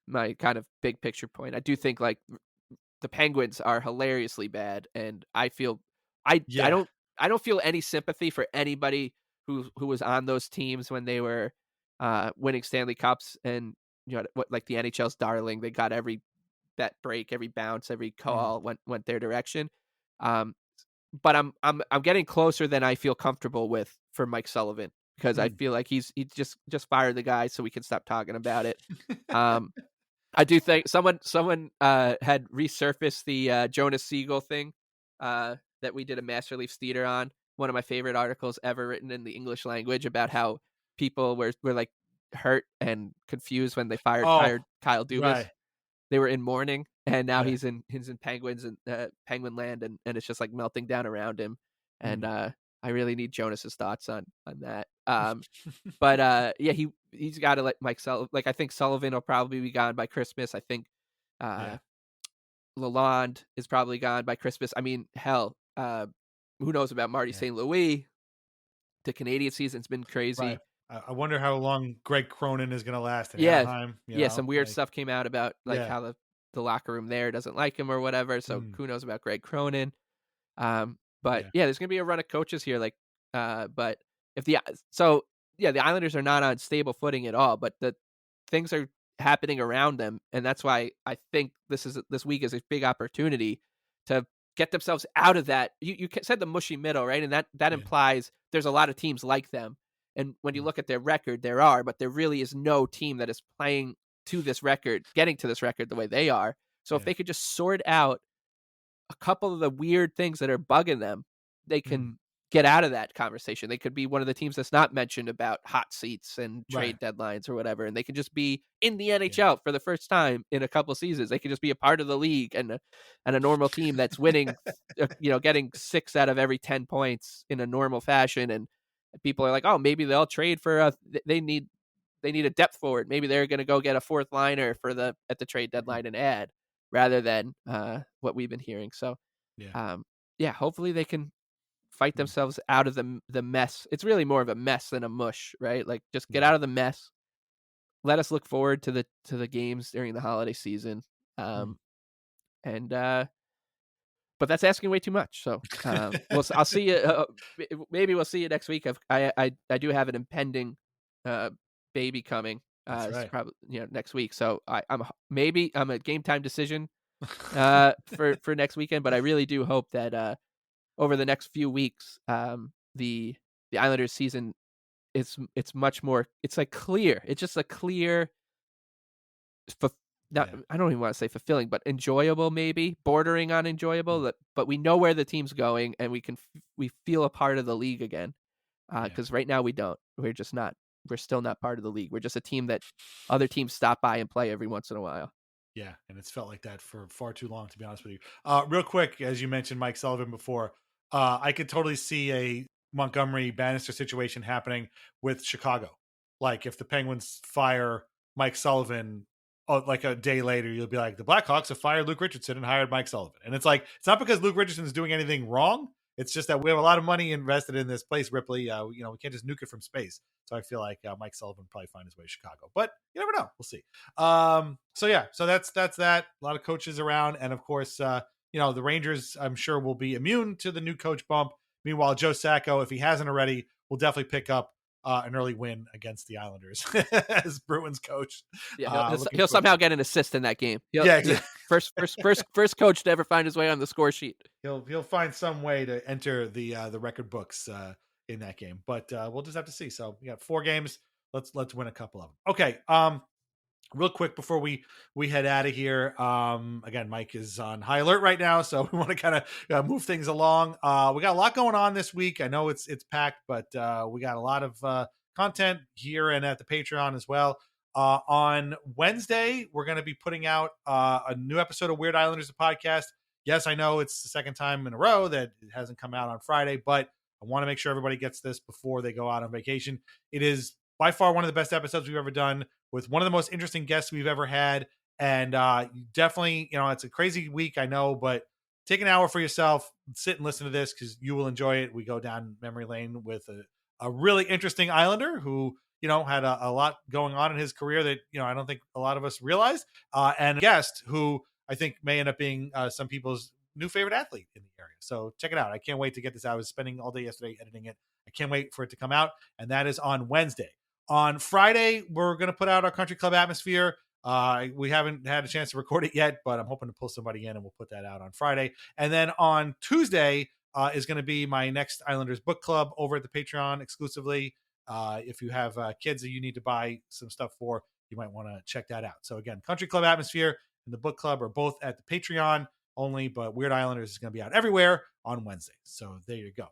my kind of big picture point. I do think like the Penguins are hilariously bad, and I don't feel any sympathy for anybody who was on those teams when they were winning Stanley Cups, and what, like the NHL's darling. They got every bet break, every bounce, every call went their direction. But I'm getting closer than I feel comfortable with for Mike Sullivan, because I feel like he just fired the guy so we can stop talking about it. I do think someone had resurfaced the Jonas Siegel thing that we did a Master Leafs theater on. One of my favorite articles ever written in the English language, about how people were like hurt and confused when they fired Kyle Dubas. Right. They were in mourning, and now he's in Penguins and Penguin land, and it's just like melting down around him. And I really need Jonas's thoughts on that. But he's got to let Mike Sullivan. Like, I think Sullivan will probably be gone by Christmas. I think Lalonde is probably gone by Christmas. I mean, hell, who knows about Marty St. Louis? The Canadian season's been crazy. Right. I wonder how long Greg Cronin is going to last in Anaheim. Some weird stuff came out about how the locker room there doesn't like him or whatever. So who knows about Greg Cronin? But there's going to be a run of coaches here. Like, but if the Islanders are not on stable footing at all, but the things are happening around them, and that's why I think this week is a big opportunity to get themselves out of that. You said the mushy middle, right? And that implies there's a lot of teams like them. And when you look at their record, but there really is no team that is playing to this record, getting to this record the way they are. So if they could just sort out a couple of the weird things that are bugging them, they can get out of that conversation. They could be one of the teams that's not mentioned about hot seats and trade deadlines or whatever. And they could just be in the NHL for the first time in a couple of seasons. They could just be a part of the league and a normal team that's winning, getting 6 out of every 10 points in a normal fashion. And people are like, oh, maybe they'll trade for they need a depth forward. Maybe they're going to go get a fourth liner at the trade deadline and add, rather than what we've been hearing. So, hopefully they can fight themselves out of the mess. It's really more of a mess than a mush, right? Like, just get out of the mess. Let us look forward to the games during the holiday season. But that's asking way too much. So I'll see you. Maybe we'll see you next week. I do have an impending baby coming. It's probably next week. So I'm a game time decision for next weekend. But I really do hope that over the next few weeks, the Islanders season it's much more. It's like clear. It's just a clear. I don't even want to say fulfilling, but enjoyable, maybe bordering on enjoyable. But we know where the team's going, and we feel a part of the league again. Because right now we don't. We're just not. We're still not part of the league. We're just a team that other teams stop by and play every once in a while. Yeah, and it's felt like that for far too long, to be honest with you. Real quick, as you mentioned Mike Sullivan before, I could totally see a Montgomery Bannister situation happening with Chicago. Like, if the Penguins fire Mike Sullivan, like a day later, you'll be like, the Blackhawks have fired Luke Richardson and hired Mike Sullivan. And it's like, it's not because Luke Richardson is doing anything wrong. It's just that we have a lot of money invested in this place, Ripley. We can't just nuke it from space. So I feel like Mike Sullivan will probably find his way to Chicago. But you never know. We'll see. So that's that. A lot of coaches around. And of course, the Rangers, I'm sure, will be immune to the new coach bump. Meanwhile, Joe Sacco, if he hasn't already, will definitly pick up an early win against the Islanders as Bruins coach. Yeah, he'll somehow get an assist in that game. Exactly. First coach to ever find his way on the score sheet. He'll find some way to enter the record books in that game, but we'll just have to see. So we got 4 games. Let's win a couple of them. Okay. Real quick before we head out of here. Again, Mike is on high alert right now, so we want to kind of move things along. We got a lot going on this week. I know it's packed, but we got a lot of content here and at the Patreon as well. On Wednesday, we're going to be putting out a new episode of Weird Islanders, the podcast. Yes, I know it's the second time in a row that it hasn't come out on Friday, but I want to make sure everybody gets this before they go out on vacation. It is by far one of the best episodes we've ever done, with one of the most interesting guests we've ever had. And definitely, it's a crazy week, I know, but take an hour for yourself, sit and listen to this because you will enjoy it. We go down memory lane with a really interesting Islander who, had a lot going on in his career that, I don't think a lot of us realized. And a guest who I think may end up being some people's new favorite athlete in the area. So check it out. I can't wait to get this out. I was spending all day yesterday editing it. I can't wait for it to come out. And that is on Wednesday. On Friday, we're going to put out our Country Club Atmosphere. We haven't had a chance to record it yet, but I'm hoping to pull somebody in and we'll put that out on Friday. And then on Tuesday is going to be my next Islanders book club over at the Patreon exclusively. If you have kids that you need to buy some stuff for, you might want to check that out. So again, Country Club Atmosphere and the book club are both at the Patreon only, but Weird Islanders is going to be out everywhere on Wednesday. So there you go.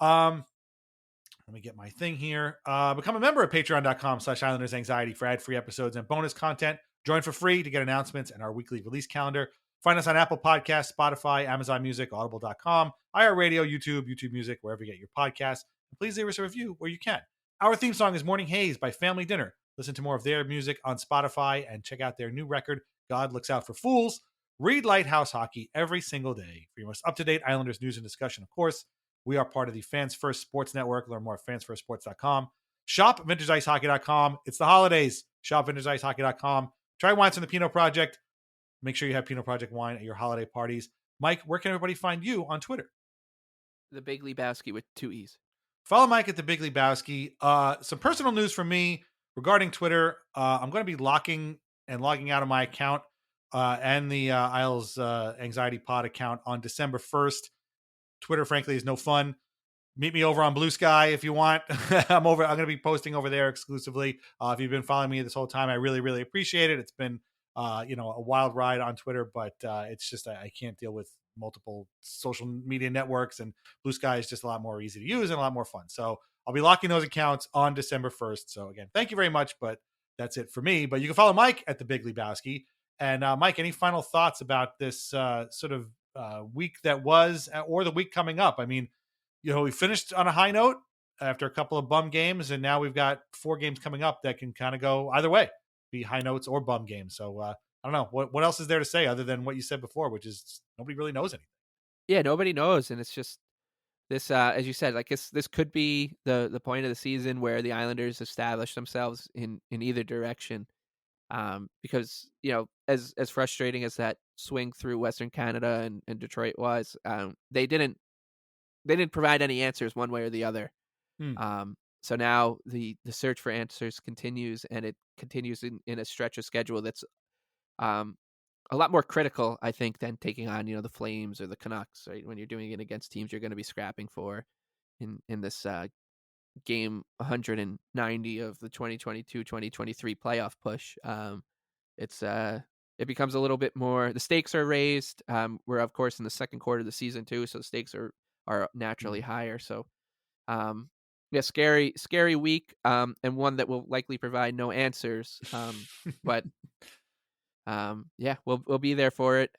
Let me get my thing here. Become a member at patreon.com/Islanders Anxiety for ad-free episodes and bonus content. Join for free to get announcements and our weekly release calendar. Find us on Apple Podcasts, Spotify, Amazon Music, Audible.com, iHeartRadio, YouTube Music, wherever you get your podcasts. And please leave us a review where you can. Our theme song is Morning Haze by Family Dinner. Listen to more of their music on Spotify and check out their new record, God Looks Out for Fools. Read Lighthouse Hockey every single day for your most up-to-date Islanders news and discussion, of course. We are part of the Fans First Sports Network. Learn more at fansfirstsports.com. Shop vintageIceHockey.com. It's the holidays. Shop vintageIceHockey.com. Try wines from the Pinot Project. Make sure you have Pinot Project wine at your holiday parties. Mike, where can everybody find you on Twitter? The Big Lebowski with 2 E's. Follow Mike at the Big Lebowski. Some personal news from me regarding Twitter. I'm going to be logging out of my account and the Isles Anxiety Pod account on December 1st. Twitter, frankly, is no fun. Meet me over on Blue Sky if you want. I'm going to be posting over there exclusively. If you've been following me this whole time, I really, really appreciate it. It's been, a wild ride on Twitter, but it's just I can't deal with multiple social media networks, and Blue Sky is just a lot more easy to use and a lot more fun. So I'll be locking those accounts on December 1st. So again, thank you very much, but that's it for me. But you can follow Mike at the Big Lebowski. And Mike, any final thoughts about this sort of week that was, or the week coming up? I mean, we finished on a high note after a couple of bum games, and now we've got 4 games coming up that can kind of go either way, be high notes or bum games. So I don't know. What else is there to say other than what you said before, which is nobody really knows anything. Yeah, nobody knows. And it's just this, as you said, like this could be the point of the season where the Islanders establish themselves in either direction. Because, as frustrating as that swing through Western Canada and Detroit was, they didn't provide any answers one way or the other. So now the search for answers continues, and it continues in a stretch of schedule that's a lot more critical, I think, than taking on, the Flames or the Canucks, right? When you're doing it against teams you're going to be scrapping for in this game 190 of the 2022-2023 playoff push. It becomes a little bit more, the stakes are raised. We're of course in the second quarter of the season too, so the stakes are naturally higher. So scary week, and one that will likely provide no answers. But we'll be there for it.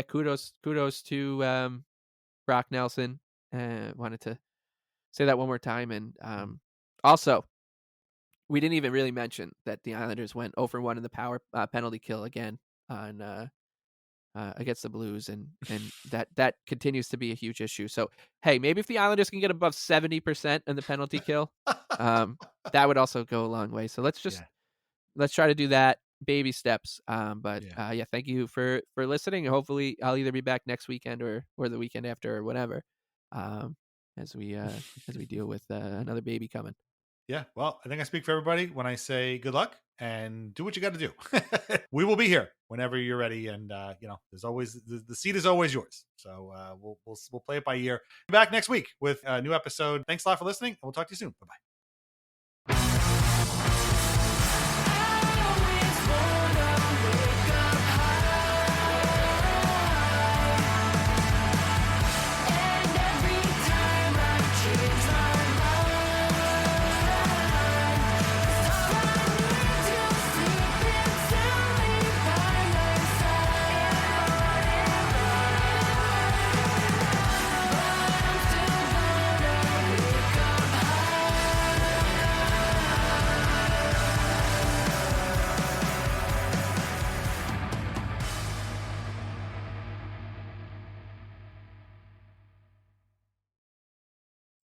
Kudos to Brock Nelson. Wanted to say that one more time. And also, we didn't even really mention that the Islanders went 0-for-1 in the power penalty kill again on against the Blues, and that continues to be a huge issue. So hey, maybe if the Islanders can get above 70% in the penalty kill, that would also go a long way. So let's try to do that, baby steps. Thank you for listening. Hopefully I'll either be back next weekend or the weekend after or whatever. As we deal with another baby coming. Yeah, well, I think I speak for everybody when I say good luck and do what you got to do. We will be here whenever you're ready, and there's always the seat is always yours. So we'll play it by ear. Be back next week with a new episode. Thanks a lot for listening, and we'll talk to you soon. Bye bye.